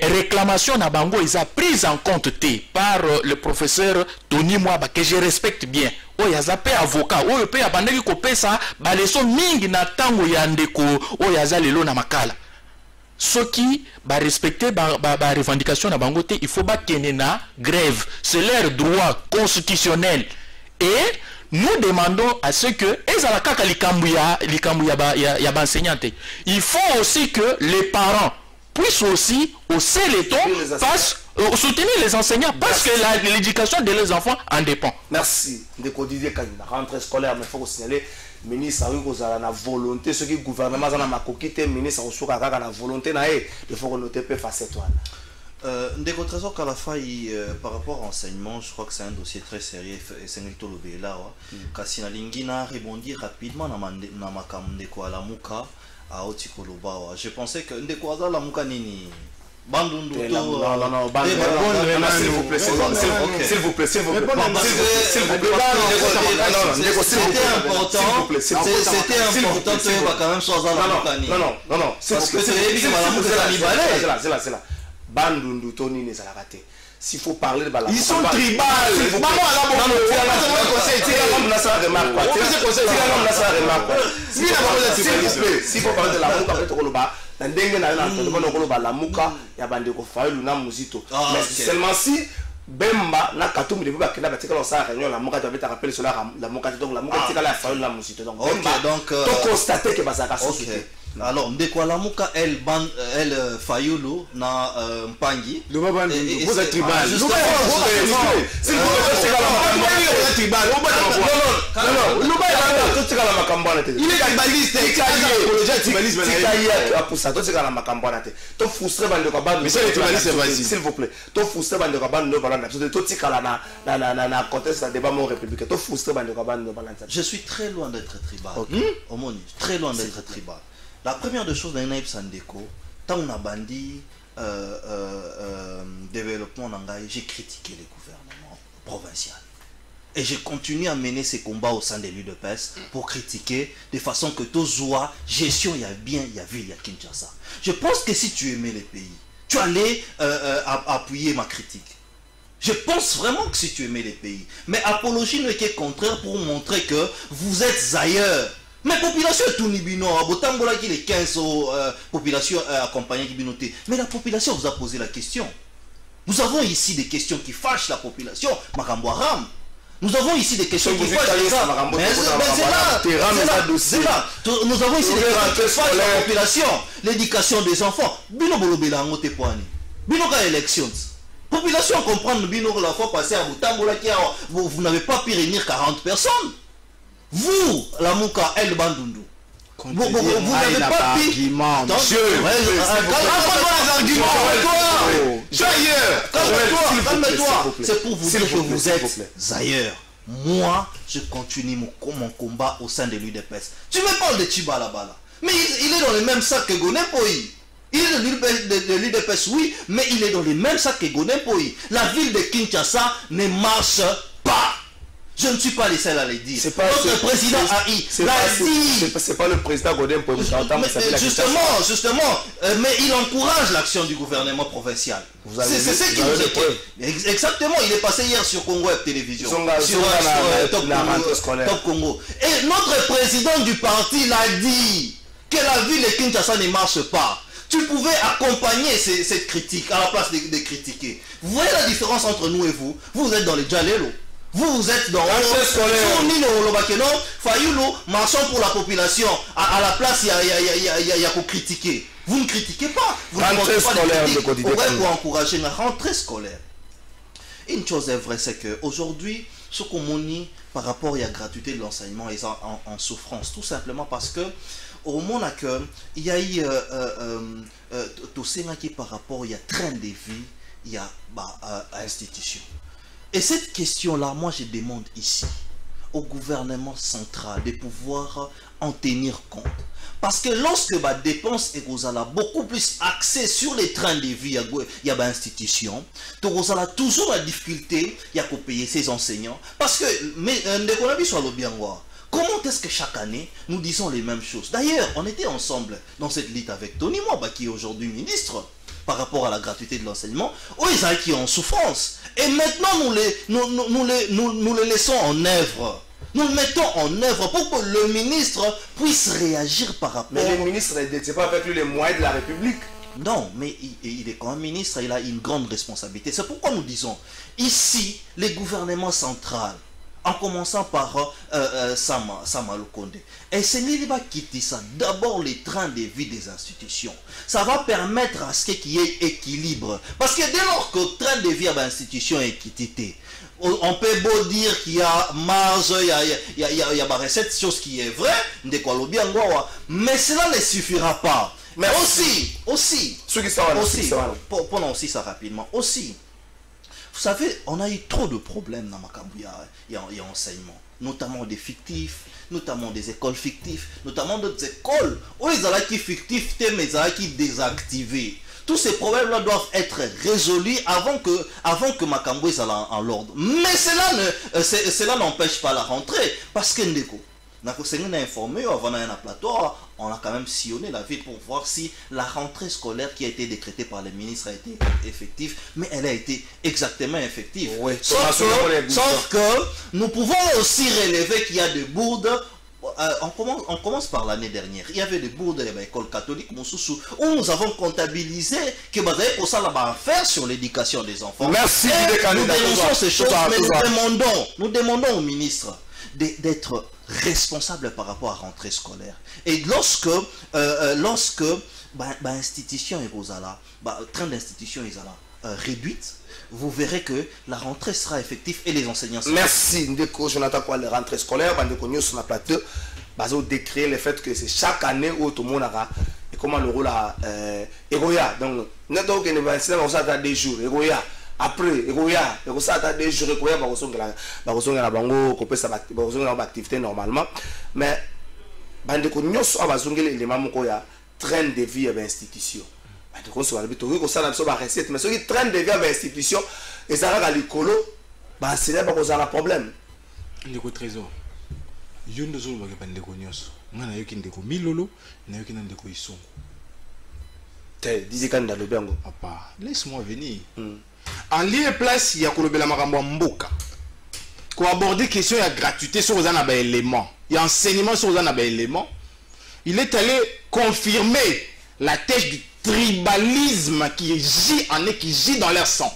réclamation na bango ils a pris en compte par le professeur Tony Mwaba que je respecte bien. Oh yaza pe avocat, oh pe abandaki ko pesa ba leçon mingi na tango ya ndeko, oh yaza lelo na makala. Ceux qui ba respecter ba revendication na bango te, il faut ba kene na grève, c'est leur droit constitutionnel. Et nous demandons à ce que ezala kaka likambu ya ba enseignante. Il faut aussi que les parents puissent aussi hausser les tons, soutenir les enseignants, parce que l'éducation de leurs enfants en dépend. Merci. Ndeko Didier Kanina, rentrée scolaire, mais il faut signaler, ministre a eu la volonté, ce qui le gouvernement a ma ministre a la volonté, il faut noter peu face toi. Ndeko Trésor Kalafai, par rapport à l'enseignement, je crois que c'est un dossier très sérieux, et c'est un peu là. Kassina Lingina répondit rapidement à Ndeko Alamuka. Je pensais que Ndeko Alamuka Nini. Bandundu s'il vous plaît, s'il vous plaît, s'il vous plaît, c'était important quand même sans non, parce que c'est là. Bandundu Tony n'est pas raté. S'il faut parler de la ils sont tribales. S'il faut parler de la Muka, il y a Bandeko Fayou, na Muzito. Mais seulement si Bemba, na Katoum, il va la Muka, tu avais rappelé sur la Muka, donc la Muka, la Fayou, la Muzito. Donc, tu constates que ça a société. Alors, Ndeko Alamuka, elle Fayoulou, na Mpangi. Le Baban, vous êtes tribal. Il est tribaliste. S'il vous plaît. Je suis très loin d'être tribal. Très loin d'être tribal. La première des choses dans Naïb Sandeko, tant on a bandit développement nangaï, j'ai critiqué le gouvernement provincial. Et j'ai continué à mener ces combats au sein des lieux de peste pour critiquer de façon que Tozoa, gestion, il y a bien, il y a vu, il y a Kinshasa. Je pense que si tu aimais les pays, tu allais appuyer ma critique. Je pense vraiment que si tu aimais les pays. Mais apologie n'est qu'au contraire pour montrer que vous êtes ailleurs. Mais population est tout nibino, Botambola qui les 15 populations accompagnées qui binoté. Mais la population vous a posé la question. Nous avons ici des questions qui fâchent la population. Makamboaram. Nous avons ici des questions qui fâchent les gens. C'est là. Nous avons ici des questions qui fâchent la population. L'éducation des enfants. Bino bolobela ngote poani. Bino ka élections. Population comprendre bino la fois passée à Botambola qui vous n'avez pas pu réunir 40 personnes. Vous, la Mouka, El Bandundu, Vous n'avez pas pu... Monsieur, calme-toi. C'est pour vous dire que vous êtes ailleurs. Moi, je continue mon combat au sein de l'UDPS. Tu me parles de Chibalabala. Mais il est dans le même sac que Gonepoï. Il est de l'UDPS, oui, mais il est dans le même sac que Gonepoï. La ville de Kinshasa ne marche pas. Je ne suis pas les seuls à le dire. Notre président AI l'a dit. C'est pas le président Godin pour Justement, mais il encourage l'action du gouvernement provincial. C'est ce qui nous est. Exactement, il est passé hier sur Congo Web Télévision. Sur Top Congo. Et notre président du parti l'a dit que la ville de Kinshasa ne marche pas. Tu pouvais accompagner cette critique à la place de critiquer. Vous voyez la différence entre nous et vous? Vous êtes dans les Djalelo. Vous êtes dans Fayoulo, marchant pour la population. À la place, il y a pour critiquer. Vous ne critiquez pas. Vous ne montrez pas de critiques. Pour encourager la rentrée scolaire. Une chose est vraie, c'est qu'aujourd'hui, ce qu'on dit par rapport à la gratuité de l'enseignement est en souffrance. Tout simplement parce que au moment il y a eu tout ce qui par rapport, il y a train de vie, il y a institution. Et cette question-là, moi je demande ici au gouvernement central de pouvoir en tenir compte. Parce que lorsque la dépense est beaucoup plus axée sur les trains de vie, il y a une institution, tu as toujours la difficulté, il y a qu'à payer ses enseignants. Parce que, comment est-ce que chaque année, nous disons les mêmes choses? D'ailleurs, on était ensemble dans cette lutte avec Tony Mwamba, qui est aujourd'hui ministre, par rapport à la gratuité de l'enseignement, ils qui sont en souffrance. Et maintenant, nous les laissons en œuvre. Nous le mettons en œuvre pour que le ministre puisse réagir par rapport... Mais le ministre, c'est pas avec lui les moyens de la République. Non, mais il est quand même ministre, il a une grande responsabilité. C'est pourquoi nous disons, ici, les gouvernements centraux, en commençant par Sama Lukonde, et c'est Niliba qui dit ça, d'abord les trains de vie des institutions. Ça va permettre à ce qu'il y ait équilibre. Parce que dès lors que le train de vie à l'institution est équité, on peut beau dire qu'il y a marge, il y a cette chose qui est vraie, mais cela ne suffira pas. Mais aussi, prenons aussi ça rapidement, aussi, vous savez, on a eu trop de problèmes dans Makambouya et enseignement, notamment des fictifs, notamment des écoles fictives, notamment d'autres écoles où ils ont qui fictifs, mais ils ont qui désactivés. Tous ces problèmes-là doivent être résolus avant que Makambouya soit en l'ordre. Mais cela n'empêche pas la rentrée, parce que on a informé avant un plateau, on a quand même sillonné la ville pour voir si la rentrée scolaire qui a été décrétée par les ministres a été effective, mais elle a été exactement effective. Oui, sauf que nous pouvons aussi relever qu'il y a des bourdes. On commence par l'année dernière. Il y avait des bourdes de l'école catholique où nous avons comptabilisé que pour ça là-bas faire sur l'éducation des enfants. Merci. Nous dénonçons ces choses, mais nous demandons au ministre d'être responsable par rapport à la rentrée scolaire. Et lorsque institution est là, train d'institution est là réduite, vous verrez que la rentrée sera effective et les enseignants seront... Merci Ndeko Jonathan pour la rentrée scolaire. Bandeko nous sur la plateau, basé décrire le fait que c'est chaque année où tout le monde a et comment le rôle a Egoya. Donc nous donc on va essayer à des jours Egoya. Après Egoya, ça a des jours Egoya la bango couper sa activité normalement. Mais bandeko nous sur va zongeli élément mokoya train de vie à l'institution. Mais ceux qui traînent de vie à l'institution et ça va à l'écolo, c'est là que ça a un problème. Ndeko trésor. Je ne sais pas ndeko nyos. Nga na yoki ndeko milolo, na yoki ndeko isongo. Disez quand dans le bango. Papa, laisse-moi venir. En lieu et place, il y a kolobela makambo mboka. Ko aborder question ya gratuité sur aux ba éléments. Il y a enseignement sur aux ba éléments. Il est allé confirmer la tête du tribalisme qui gît dans leur sang.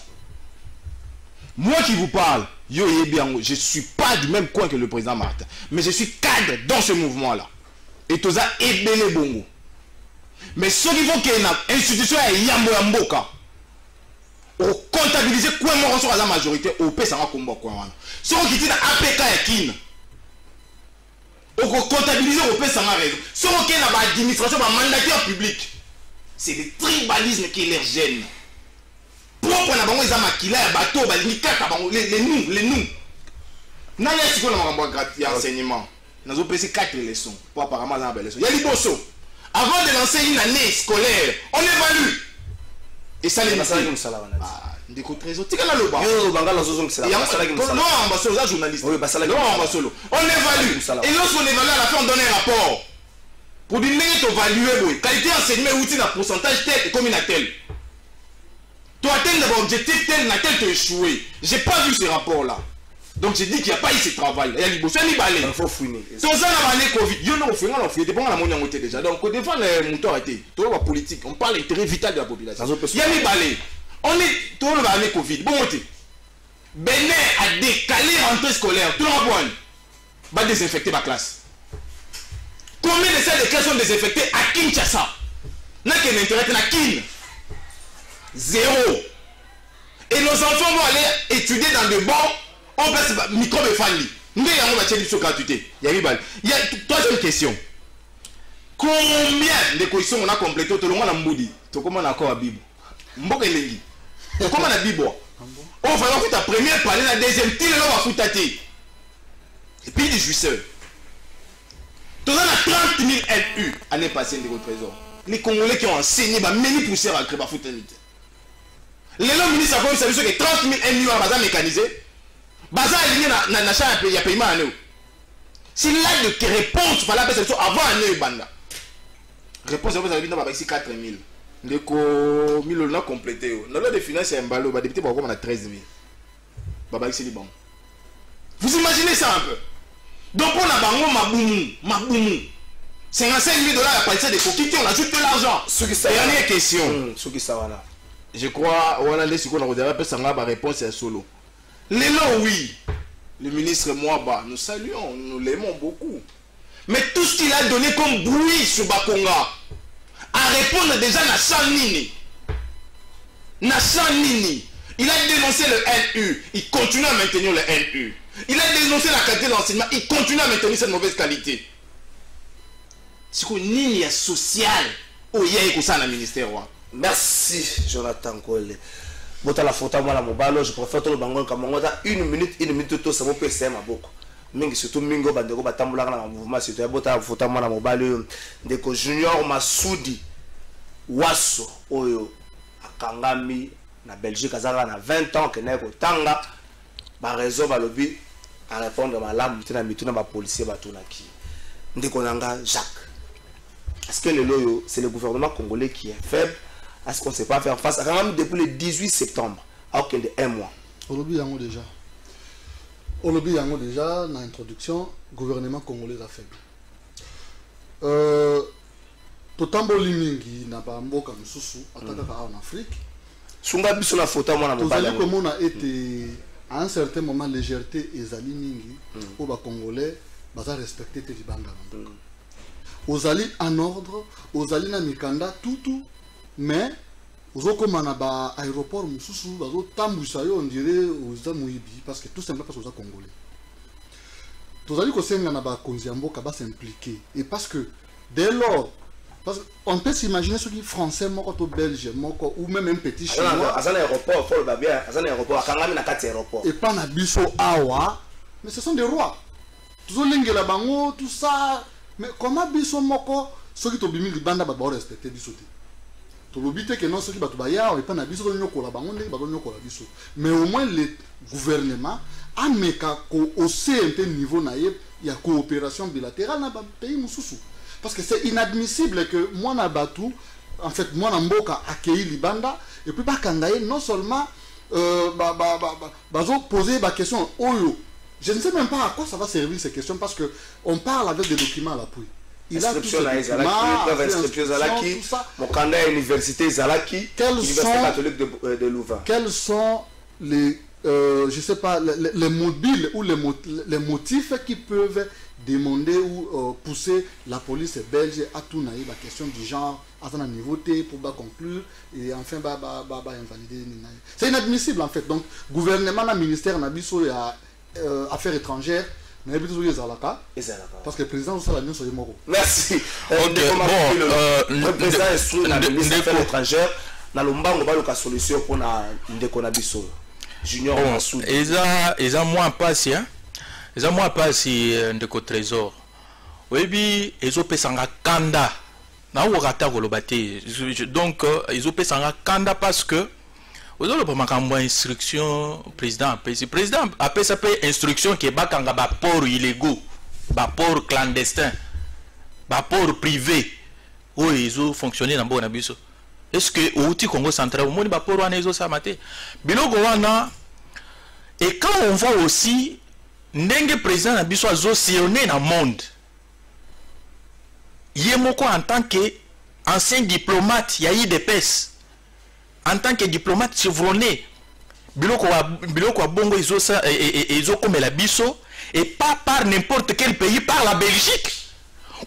Moi qui vous parle, je ne suis pas du même coin que le président Martin, mais je suis cadre dans ce mouvement-là. Et tout ça est belé bongo. Mais ceux qui vont qu'il y ait une institution à Yambo Yamboka, au comptabiliser quoi moi sur la majorité, au P ça va combattre quoi. Ceux qui disent APK et Kin. comptabiliser au pays sans raison. Ce qui est dans l'administration, dans le mandataire public, c'est le tribalisme qui les gêne. Propre na bango eza makila ya bateau balingi kaka bango les nous. Nani est-ce qu'on a un enseignement? Nous avons passé 4 leçons pour apparemment dans la leçon. Il y a Liboso. Avant de lancer une année scolaire, on évalue. Et ça les ndeko trésor tika na loba yo bangala zozo c'est la basala qui nous non ambassadeur journaliste oui basala non ambassadeur on évalue et lorsqu'on évalue à la fin on donne un rapport pour dire que tu évaluer boy qualité enseignement outil na pourcentage tel comme une tel tu atteindre l'objectif tel na tel tu échoué j'ai pas vu ce rapport là donc j'ai dit qu'il n'y a pas eu ce travail il y a Liboso ni balé il faut fouiner tout ça na année covid yo non fait on fait dépend la monnaie on était déjà donc on défend les moutons arrêtés tout la politique on parle l'intérêt vital de la population il y a ni balé. On est tout le monde avec Covid. Bon, Bénin a décalé l'entrée scolaire. Tout le monde va désinfecter ma classe. Combien de ces classes sont désinfectées à Kinshasa? N'a qu'un intérêt à Kin. 0. Et nos enfants vont aller étudier dans de bons. On place microbe famille. Nous avons bâti sur gratuité. Il y a troisième question. Combien de questions on a complété tout le monde a moudi? Tout comment on a encore à Bible? Mboka elengi. Comment la Bible? On va faire ta première parler, la deuxième, tu l'as va foutre. Et puis les jouisseurs. Tu as 30 000 LU l'année passée de votre trésor. Les Congolais qui ont enseigné, bah meni poussière à créer ma foutre. Les hommes ministres ont savent que 30 000 LU à bazar mécanisé. Bazar aligné na chambre il y a paiement à nous. Si là de réponse, il fallait appeler ça avant un banda. Réponse, ça veut dire ici 4 000. Ndeko 1000 on a complété. Dans l'ordre de finances, c'est un ballot. Les députés, on a 13 000. Baba, c'est bon. Vous imaginez ça un peu? Donc, on a bango maboumou. 55 000 $ à partir des coquilles, on ajoute de l'argent. Dernière question. Je crois, on a laissé qu'on a regardé, ça va réponse à solo. Lélo, oui. Le ministre Mwaba, nous saluons, nous l'aimons beaucoup. Mais tout ce qu'il a donné comme bruit sur Bakonga, à répondre déjà à Sanini. Il a dénoncé le NU. Il continue à maintenir le NU. Il a dénoncé la qualité de l'enseignement. Il continue à maintenir cette mauvaise qualité. C'est une ligne sociale au Yéko ça dans ministère. Merci Jonathan Kole. Bota la photo moi la mobalo, je préfère tout le bangon comme on a 1 minute tout ça vous peut c'est ma beaucoup. Mingi surtout mingo bandeko batambola na mouvement surtout bota photo moi la mobalo ndeko Junior Masudi Waso oyo akangami na Belgique azala na 20 ans que na ko tanga ba raison ba lobby à répondre malamu tena mituna ba policier batunaki ndeko nanga Jacques. Est-ce que le loyo c'est le gouvernement congolais qui est faible? Est-ce qu'on ne sait pas faire face à quand même depuis le 18 septembre à aucun de 1 mois? Au lobby yango déjà dans l'introduction gouvernement congolais a faible. Totambo limingi na ba mboka msusu ataka en Afrique. Sunga biso na photo moi na mobala. Comme on a été à un certain moment légèreté ezali mingi au ba congolais baza respecter te libanga. Ozali en ordre, ozali na mikanda tout mais ozokoma na ba aéroport mususu bazo tambwisa yo on dirait oza muibi parce que tout simplement parce que oza congolais. Tozali ko senga na ba konzi mboka ba s'impliquer et parce que dès lors parce qu'on peut s'imaginer ceux qui français moko to belge moko ou même un petit chinois à l'aéroport faut le bien à l'aéroport akangami na kati aéroport et pas na biso awa mais ce sont des rois tozolingela bango tout ça mais comment biso moko ceux qui to bimi libanda ba respecter biso te to lobite que non ceux qui ba to ba ya et pas na biso nyokola bango ndenge ba nyokola biso mais au moins le gouvernement a meka ko au certain niveau na il y a coopération bilatérale na ba pays mususu parce que c'est inadmissible que moi na batu en fait moi na mboka accueilli libanda et puis ba kangaye non seulement bazo poser ba question oyo je ne sais même pas à quoi ça va servir ces questions parce que on parle avec des documents à l'appui. Il a tout de Louvain. Quels sont les je sais pas les mobiles ou les motifs qui peuvent demander ou pousser la police belge à tout naï la question du genre à un niveau T pour conclure et enfin invalider. C'est inadmissible en fait. Donc gouvernement, le ministère nabiso et affaires étrangères mais plutôt les alaka parce que le président ça la mieux sur moko. Merci. Le président instruit la ministre des Affaires étrangères na lombango ba loka solution pour na ndeko na biso Junior Massoud. Eza moins passé hein. Eza moins passé ndeko trésor. Webi ezopesanga kanda. Na wakata kolobate. Donc ezopesanga kanda parce que vous avez pas instruction président appelle ça instruction qui est bakanga ba port illégaux, ba port clandestin, ba port privé. Oh ils ont fonctionné dans bon abisso. Est-ce que au outil Congo central au monde ba port wana izo samate. Biloko wana et quand on voit aussi ndenge président abisso azo sillonner dans monde. Yemoko en tant que ancien diplomate, il y a eu des pèses. En tant que diplomate chevronné, biloko wa bongo izo comme la biso et pas par n'importe quel pays, par la Belgique.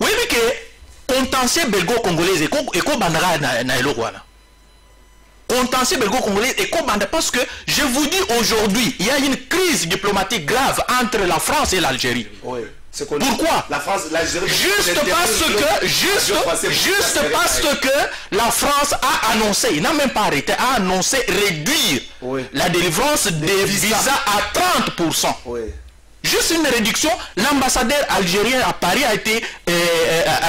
Oui mais que contentieux belgo-congolais et ko bandara na eloko wana. Contentieux belgo-congolais et ko bandara parce que je vous dis aujourd'hui, il y a une crise diplomatique grave entre la France et l'Algérie. Oui. Pourquoi? La France, l'Algérie. Juste parce que la France a annoncé, il n'a même pas arrêté, a annoncé réduire la délivrance des visas à 30%. Oui. Juste une réduction, l'ambassadeur algérien à Paris a été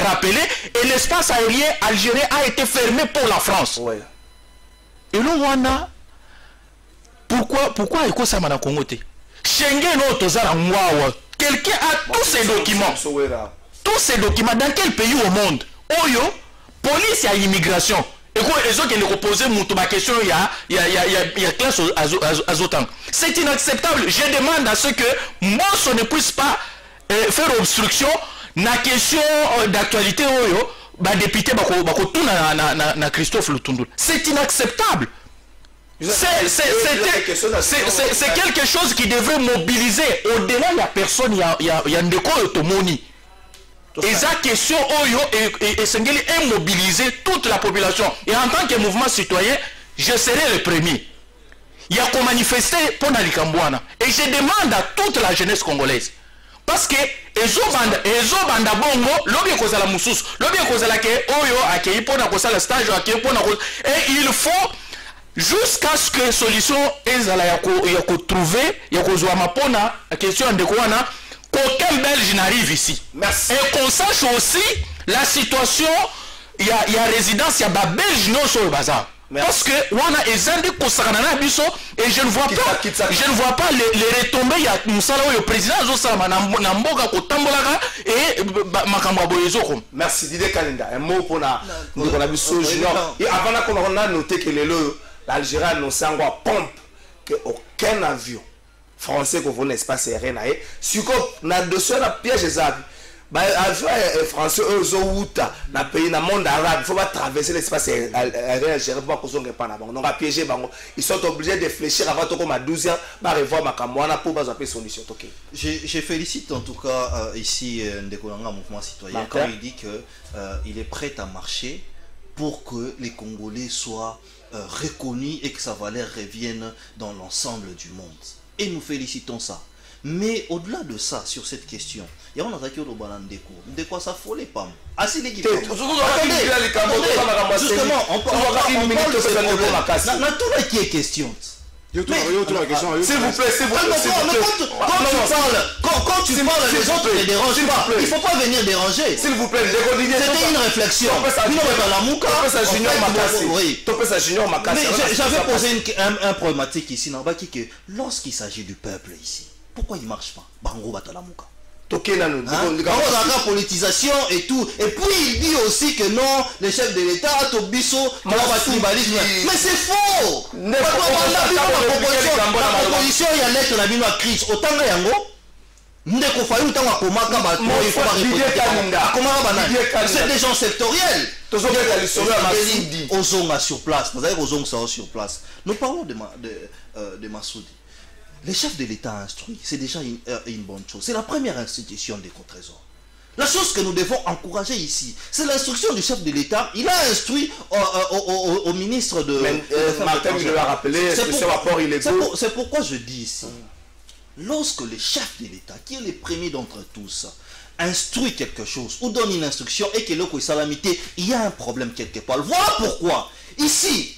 rappelé et l'espace aérien algérien a été fermé pour la France. Oui. Et là, on a pourquoi il ça m'a Congo? Schengen autozara ngwawa. Quelqu'un a tous ces documents. Tous ces documents dans quel pays au monde? Oyo, police et immigration. Et quoi, les autres qui nous posent ma question, il y a classe azotan. C'est inacceptable. Je demande à ce que Monso ne puisse pas faire obstruction na question d'actualité oyo, ba député bako tout na Christophe Lutundu. C'est inacceptable. C'est quelque chose qui devrait mobiliser. Au-delà, il y a personne, il y a un déco automoni. Et ça, question Oyo et Sengeli est mobiliser toute la population. Et en tant que mouvement citoyen, je serai le premier. Il y a qu'à manifester pour Nalikambouana. Et je demande à toute la jeunesse congolaise. Parce que Ezo banda bongo, l'objet cause la moussous, l'objet cause la ke Oyo a qui pour la stage, a qui pour et il faut jusqu'à ce que solution ezala yako trouver yako zoama pona la question de quoi qu'aucun Belge n'arrive ici. Merci. Et qu'on sache aussi la situation, il y a résidence, il y a des Belges non sur le bazar. Parce que wana ezandi kosakanana biso et je ne vois pas les retombées. Il y a musala le président azosala na mboka kotambolaka et makambo boyezo kom. Merci Didier Kalinda. Un mot pour na biso junior. Et avant qu'on a noté que l'Algérie a annoncé en pompe que aucun avion français qu'on voit l'espace aérien si on a dossier la piège des avions avion français eux ont na pays na monde arabe il faut pas traverser l'espace aérien algérien pour qu'on pas donc on a piégé ils sont obligés de réfléchir avant de comme à 12 ans va revoir ma camoana pour baser une solution. Je félicite en tout cas ici Ndekolanga mouvement citoyen quand il dit que il est prêt à marcher pour que les Congolais soient reconnus et que sa valeur revienne dans l'ensemble du monde. Et nous félicitons ça. Mais au-delà de ça, sur cette question, il y a un attaqué au balan de quoi? De quoi ça fout les pommes? Ah, c'est les justement, on parle de ce problème. La tour qui est question. S'il vous plaît, quand tu parles, les autres ne dérangent pas. Il ne faut pas venir déranger. S'il vous plaît, c'était une réflexion. Mais j'avais posé un problématique ici, que lorsqu'il s'agit du peuple ici, pourquoi il ne marche pas? Bango Batalamuka. Politisation et tout. Et puis il dit aussi que non, les chefs de l'État, Tobiso, mais c'est faux. La proposition, il y a lettre la vie à crise. Autant que Yango, c'est des gens sectoriels. Ozonga sur place. Sur place. Nous parlons de Massoudi. Les chefs de l'État instruits, c'est déjà une bonne chose. C'est la première institution des Trésor. La chose que nous devons encourager ici, c'est l'instruction du chef de l'État. Il a instruit au ministre de... Martin, je l'ai rappelé, ce rapport il est beau. C'est pourquoi je dis ici, lorsque le chef de l'État, qui est le premier d'entre tous, instruit quelque chose ou donne une instruction et que l'autre salamité, il y a un problème quelque part. Voilà pourquoi, ici,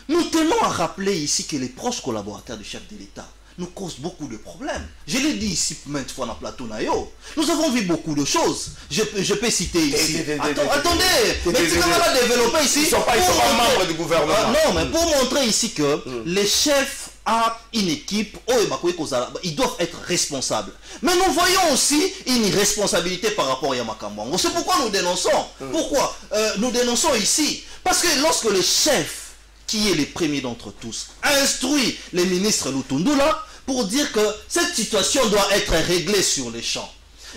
nous tenons à rappeler ici que les proches collaborateurs du chef de l'État nous causent beaucoup de problèmes. Je l'ai dit ici maintes fois dans le plateau Nayo. Nous avons vu beaucoup de choses. Je peux citer ici. Attendez, mais si on va développer ici... Ils ne sont pas membres du gouvernement. Non, mais pour montrer ici que les chefs a une équipe, ils doivent être responsables. Mais nous voyons aussi une responsabilité par rapport à Yamakambango. C'est pourquoi nous dénonçons. Pourquoi nous dénonçons ici? Parce que lorsque le chef, qui est le premier d'entre tous, instruit les ministres Lutundula pour dire que cette situation doit être réglée sur les champs,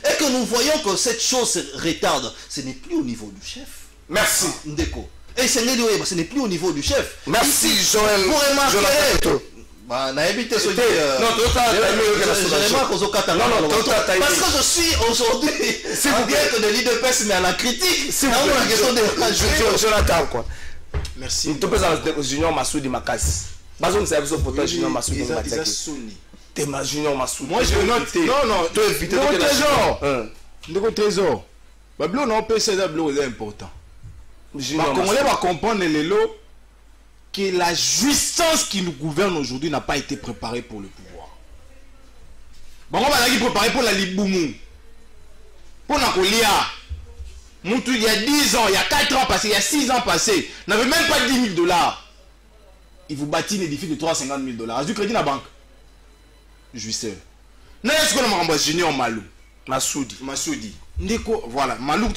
et que nous voyons que cette chose se retarde, ce n'est plus au niveau du chef. Merci. Ndeko. Et ce n'est plus au niveau du chef. Merci, Joël. Pour remarquer... Parce que je suis aujourd'hui, c'est bien que de l'IDPS, mais à la critique. C'est la question de Jonathan, quoi. Merci. Tu peux savoir Junior Massoudi Makasi. Bazon c'est absolument pour toi Junior Massoudi Makasi. T'es ma Junior Massoudi. Moi je note. Non, tu évites le trésor. Le trésor. Bablo non peut c'est important. Les Congolais va comprendre les lots que la jouissance qui nous gouverne aujourd'hui n'a pas été préparée pour le pouvoir. Bon, on va la préparer pour la Liboumou. Pour la Kolia. Il y a 10 ans, il y a 4 ans passés, il y a 6 ans passés, n'avait même pas 10 000 $. Il vous bâtit un édifice de 350 000 $. Du crédit dans la banque. Jouisseur. N'est-ce qu'on a Junior Malou Massoudi. Voilà, Malou,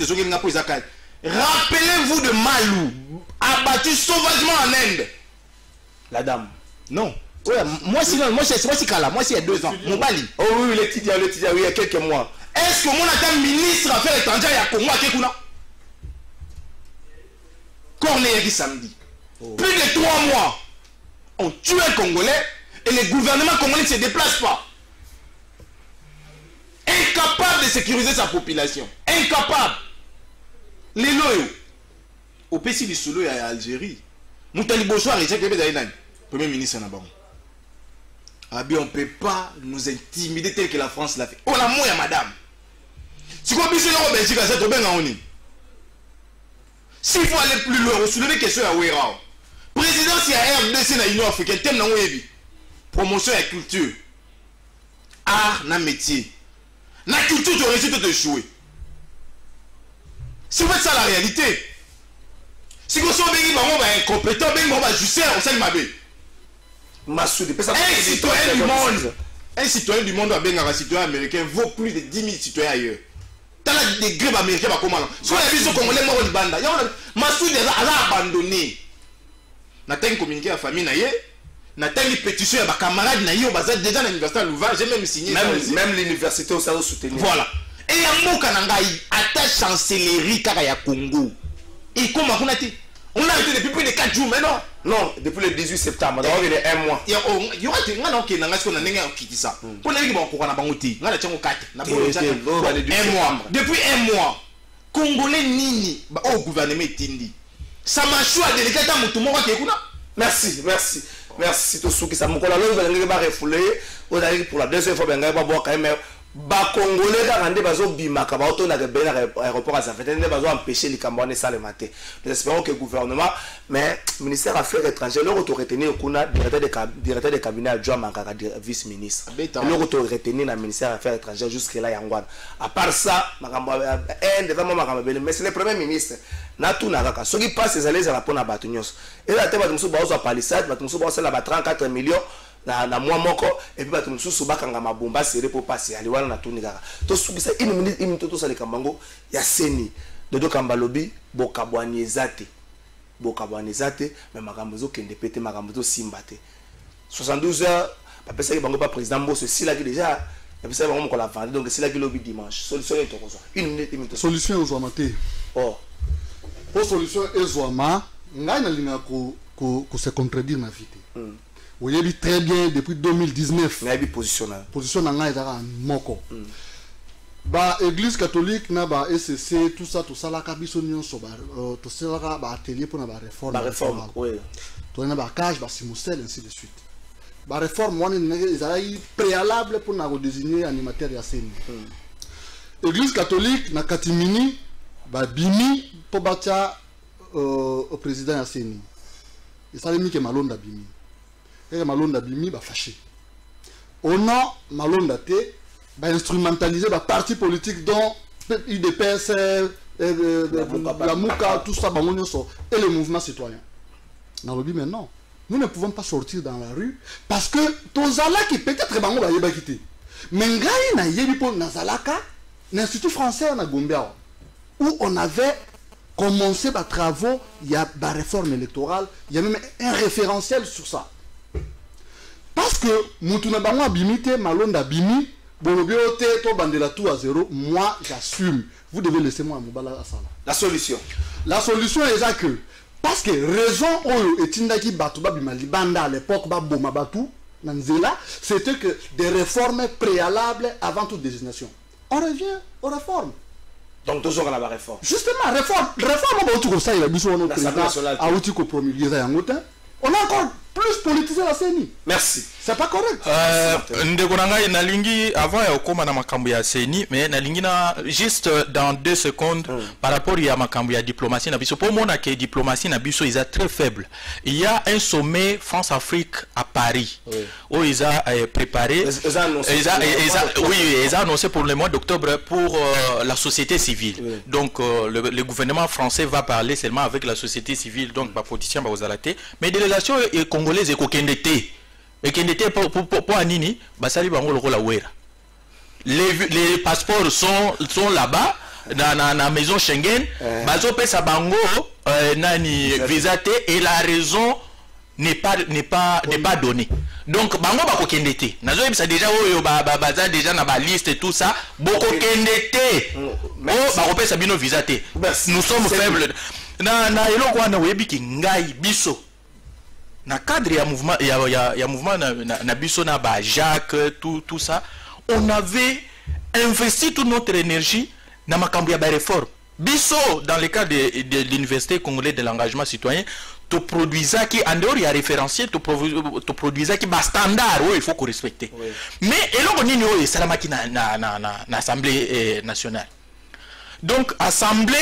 rappelez-vous de Malou, abattu sauvagement en Inde. La dame. Non. Ouais, moi c'est Kala, moi c'est il y a 2 ans. Mon Bali. Oh oui, le Tidia, oui, il y a quelques mois. Est-ce que mon attend ministre affaires étrangères il y a Congo à Kekuna? Corneille qui samedi. Plus de 3 mois. On tue un Congolais et le gouvernement congolais ne se déplace pas. Incapable de sécuriser sa population. Incapable. Les loyaux. Au PC du Solo, il y a Algérie. Moutali Bochoir et Jacques Lebeda, premier ministre en Abon. Abi, on ne peut pas nous intimider tel que la France l'a fait. On a mouillé, madame. Si vous avez en Belgique, c'est bien en Oni. S'il faut aller plus loin, on soulève des questions à Ouérao. Président, si y a RDC dans l'Union africaine, thème dans Ouébi. Promotion et culture. Art, na métier. Na culture, tu réussis de jouer. Si vous faites ça la réalité, si vous êtes incompétent, vous êtes juste au sein de ma baie. Un citoyen du monde un citoyen américain vaut plus de 10 000 citoyens ailleurs. Dans les grèves américaines, comment si on a vu ce Congolais mort au Banda, Massoudi a abandonné. N'a pas communiqué à la famille, n'a pas une pétition à ma camarade, déjà dans l'université à Louvain, j'ai même signé. Même l'université aussi a soutenu. Voilà. Et il y a un mot qui a chancellerie à Congo. Et comment on a été? On a été depuis plus de 4 jours maintenant. Non, depuis le 18 septembre, donc il y a 1 mois. Il y aura des gens qui ont quitté ça. Pour les gens qui ont été un mois. Depuis 1 mois, Congolais Nini, au gouvernement Tindi. Ça m'a choisi de l'état de tout le monde. Merci. Merci. Tout ce qui s'est refoulé. Pour la deuxième fois, ba Congolais quand on bazo bimaka ba auto na ben aéroport à Zafete ne bazo empêcher les Camerounais ça le matin. Nous espérons que le gouvernement mais ministère affaires étrangères leur auto retenir kuna directeur de cabinet adjoint Mankaka vice ministre. Leur auto retenir na ministère affaires étrangères jusque là yangwana. À part ça makambo vraiment makambo mais c'est le premier ministre na tout na kaka. Ce qui passe c'est aller à la pona batunios. Et là tellement musu bazo palissade, musu bazo la 34 millions na moi moko et puis bato mususu bakanga mabomba serré pour passer ali wana na tuni kaka to sukisa une minute to sala kambango ya seni dodo kambalobi bokabwani ezate mais makambo zo kende pété makambo to simbate 72 heures papa ça bango pas président Mbosso si là déjà et puis ça bango ko la vendre donc si là ki lobi dimanche solution est to une minute solution aux amate oh pour solution ezwama ngai na linga ko se contredire na vite. Vous avez très bien depuis 2019. Position en moko. Ba église catholique na ba SCC tout ça la kabisonion so ba to sala ba atelier pour na ba réforme. Oui. To na ba cage ba simosel ainsi de suite. la réforme est préalable pour désigner animateur de la CENI. L'église catholique, na Katimini, bimi pour bâtir au président de la CENI. Et ça, c'est Malonda Bimi. Et Malonda Bimi va fâcher. On a Malonda Té, va instrumentaliser le parti politique dont IDPS, la Mouka, tout ça, et le mouvement citoyen. Dans le mais non, nous ne pouvons pas sortir dans la rue parce que Tozala qui peut-être va quitter. Mais il y a un Nazalaka, l'Institut français na Gombiao, où on avait commencé les travaux, il y a la réforme électorale, il y a même un référentiel sur ça. Parce que Moutouna Bango Bimite, Malonda Bimi, Bolobiote, to bandela tout à zéro, moi j'assume. Vous devez laisser moi Moubala Asala. La solution. La solution est ça que, parce que raison Oyo et Tindaki Batouba Bimali Banda à l'époque, Boma Batou, Nanzela, c'était que des réformes préalables avant toute désignation. On revient aux réformes. Donc, toujours à la réforme. Justement, réforme, ça, il a mis sur notre président, on a encore plus politisé la CENI. Merci. C'est pas correct. Ndekonanga nalingi avant ya okoma na makambo ya CENI, mais nalingi na juste dans 2 secondes par rapport à makambo ya diplomatie na biso. Pour moi que diplomatie na biso est très faible. Il y a un sommet France-Afrique à Paris où ils ont préparé, ils ont annoncé pour le mois d'octobre pour la société civile. Donc le gouvernement français va parler seulement avec la société civile, donc ba politicien ba ozalate, mais délégation congolaise et kokendete. Et qui était pour Anini, les passeports sont là-bas, dans la maison Schengen, et la raison n'est pas donnée. Donc, bango ba kokendete. Nazo bisa déjà déjà na ba liste et tout ça, boko kendete. Ba kopesa bino visaté. Nous sommes faibles. Na eloko wana webi ki ngai biso. Na cadre ya mouvement mouvement na biso na ba Jacques tout ça, on avait investi toute notre énergie na makambo ya ba réforme. Biso dans le cas de l'université congolaise de l'engagement citoyen, to produisa qui en dehors il y a référentiel, to produisa qui ba standard il faut qu'on respecte. Mais eloko nini oyo salamaki na assemblée nationale. Donc assemblée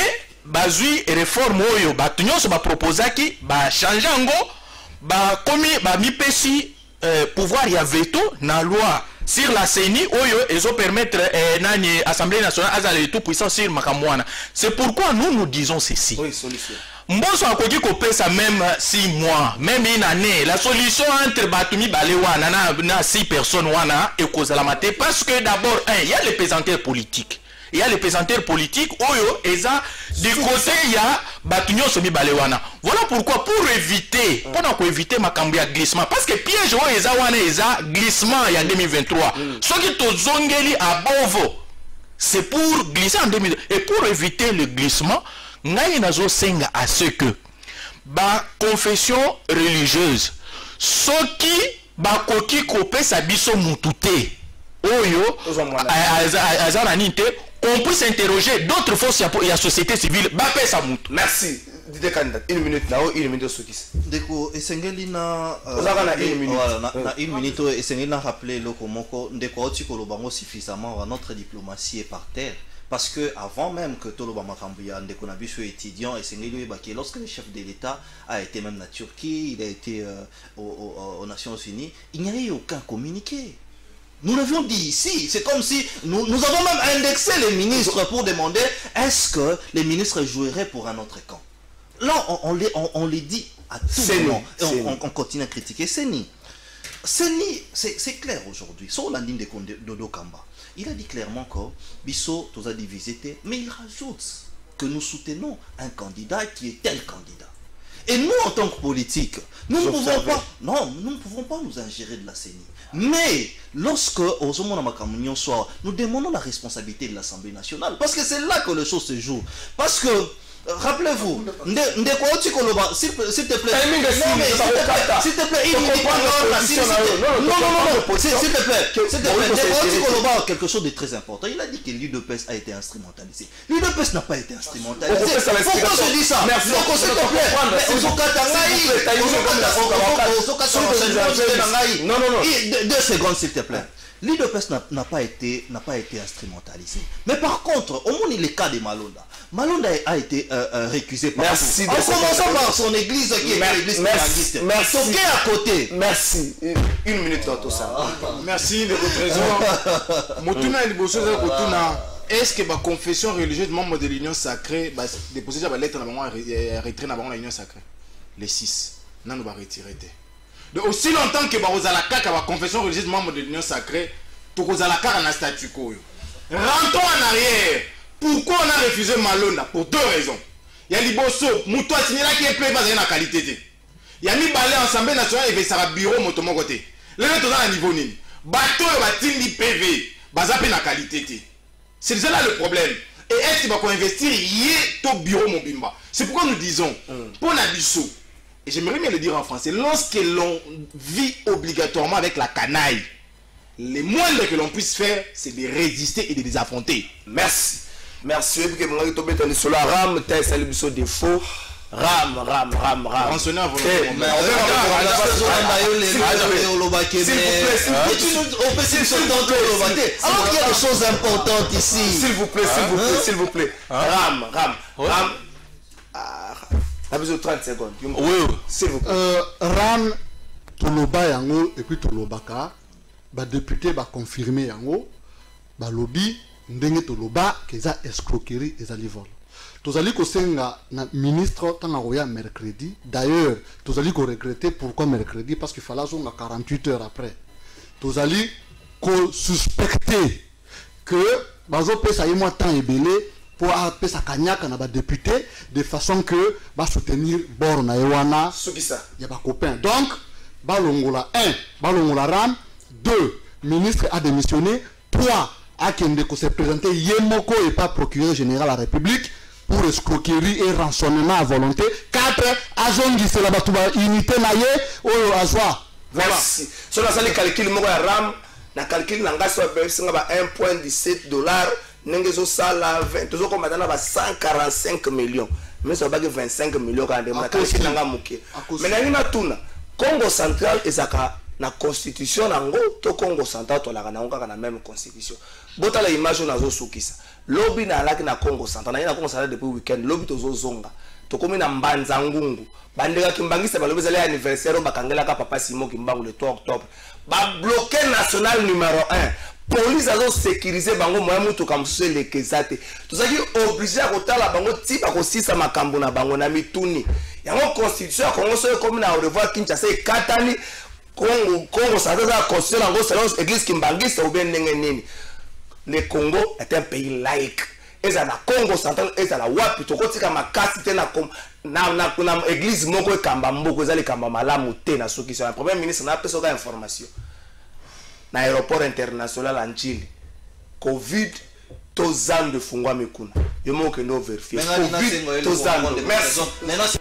bazui réforme oyo ba tunyo so ba proposa qui ba changer ngo ba komi ba mipesi pouvoir ya veto na loi sur la CENI oyo ezo permettre nani assemblée nationale azale tout puissant sur makamwana. C'est pourquoi nous disons ceci. Oui, solution. Mboso akoki kopesa même 6 mois, même une année. La solution entre batumi balewana na 6 personnes wana et kozalamate parce que d'abord il y a les pesanteurs politiques. Il y a les pesanteurs politiques oyo eza du côté il y a batunyo somi balewana. Voilà pourquoi pour éviter éviter makambo ya glissement parce que piège oyo eza wana eza glissement ya 2023. Ce qui tozongeli à Bovo c'est pour glisser en 2023 et pour éviter le glissement ngai nazo senga à ce que ba confession religieuse soki ba koki kopesa biso mutute oyo azananite on peut s'interroger d'autres forces et la société civile. Merci. Dide candidat, 1 minute là, 1 minute sokis. Deko esengeli na une minute esengeli na rappeler loko moko ndeko oti kolobango suffisamment notre diplomatie est par terre parce que avant même que toloba makambo ya ndeko na biso étudiant esengeli baki lorsque le chef de l'État a été même na Turquie, il a été aux Nations Unies, il n'y a eu aucun communiqué. Nous l'avions dit ici, c'est comme si nous avons même indexé les ministres pour demander est-ce que les ministres joueraient pour un autre camp. Là, on les dit à tout moment. Et on continue à critiquer CENI. CENI, c'est clair aujourd'hui. Sur la ligne de Dodo Kamba, il a dit clairement que Bisso nous a divisé, mais il rajoute que nous soutenons un candidat qui est tel candidat. Et nous, en tant que politique, nous ne pouvons pas nous ingérer de la CENI. Mais lorsque nous demandons la responsabilité de l'Assemblée nationale, parce que c'est là que les choses se jouent. Parce que Rappelez-vous, Ndeko Otikoloba, s'il te plaît. S'il te plaît, il s'il te plaît, Ndeko Otikoloba a quelque chose de très important. Il a dit que l'UDPS a été instrumentalisé. L'UDPS n'a pas été instrumentalisé. Pourquoi je dis ça? Merci. Donc, s'il te plaît, non. 2 secondes, s'il te plaît. L'UDPS n'a pas été instrumentalisé. Mais par contre, au moins il est le cas de Malonda. Malonda a été récusé par Merci. En commençant par son église qui est l'église pénaliste. Merci. Toqué à côté. Merci. 1 minute dans tout ça. Merci de votre trésor. Motuna Liboso Kotuna. Est-ce que ma confession religieuse membre de l'Union sacrée déposé la lettre dans retrait dans l'Union sacrée les 6 non va retirer. Donc aussi longtemps que Barozalaka la confession religieuse membre de l'Union sacrée, Tokozalaka na statu quo. Rentrons en arrière. Pourquoi on a refusé Malonda? Pour 2 raisons. Il y a Liboso, Moutoua Tinela qui est plein de la qualité. Il y a mis balai ensemble national et ça va bureau motomo côté. Les gens sont à niveau nini. Bateau et batini PV, bazapé na qualité. C'est là le problème. Et est-ce qu'il va investir au bureau Mobimba? C'est pourquoi nous disons, pour Nabiso, et j'aimerais bien le dire en français, lorsque l'on vit obligatoirement avec la canaille, le moindre que l'on puisse faire, c'est de résister et de les affronter. Merci. Merci. Et puis, je vais sur la rame, tu as un défaut. Ram. S'il vous plaît, alors qu'il y a des choses importantes ici. S'il vous plaît. Ram. A besoin de 30 secondes. Oui. S'il vous plaît. Ram, Toloba Yango, et puis Tolobaka, bah député va confirmer Yango, bah lobby, ndenge Toloba, qu'ils a escroquerie et vol. Tozali kosenga na ministre tant la mercredi. D'ailleurs, tozali ko regretter pourquoi mercredi parce qu'il fallait zonga 48 heures après. Tozali ko suspecter que bazo pesa yemo temps ebele pour pesa kanyaka na ba député de façon que ba soutenir bor na ewana Sukisa. Ya ba copain. Donc balongola 1, balongola ram 2, ministre a démissionné 3 a kende ko se présenter yemoko et pas procureur général de la République pour escroquerie et rançonnement à volonté. 4 azongi c'est la batuba unité naie ou azwa. Merci. Sur la salle calcul mo ya ram na calcul na ngaso singa ba 1.17 $. Nengezo sala 20 tozo ko madana ba 145 millions. Mais ça va que 25 millions quand dem na calcul na ngamuke. Mais na nina tuna Congo central ezaka na constitution nango to Congo central to la na ngaka na même constitution. Bota la image na zo sukisa. Lobby na alaki na Congo central na Congo central depuis weekend lobby to zo zonga. To komi na Mbanza Ngungu. Bandeka kimbangisa ba lobby zale anniversaire bakangela ka papa Simo Kimbangu le 3 octobre. Ba bloqué national numéro 1. Police a sécurisé bango moya mutu kamsuse lekezate. Tozaki obligé à kotala bango tipa ko sisa makambo na bango na mituni. Yango constitution ya Congo so komi na revoir Kinshasa katani Congo central la constitution yango selon église kimbangisa ou bien ndenge nini. Le Congo est un pays laïque. Et ça na Congo central et ça la wapi to kotika makasi te na église moko ekamba mboko ezali kamba malamu te na soki so. Le premier ministre na peso ka information. Na aéroport international en Chili. Covid tozan de fungwa mikuna. Yo mo ke no vérifier. Covid tozan. Merci.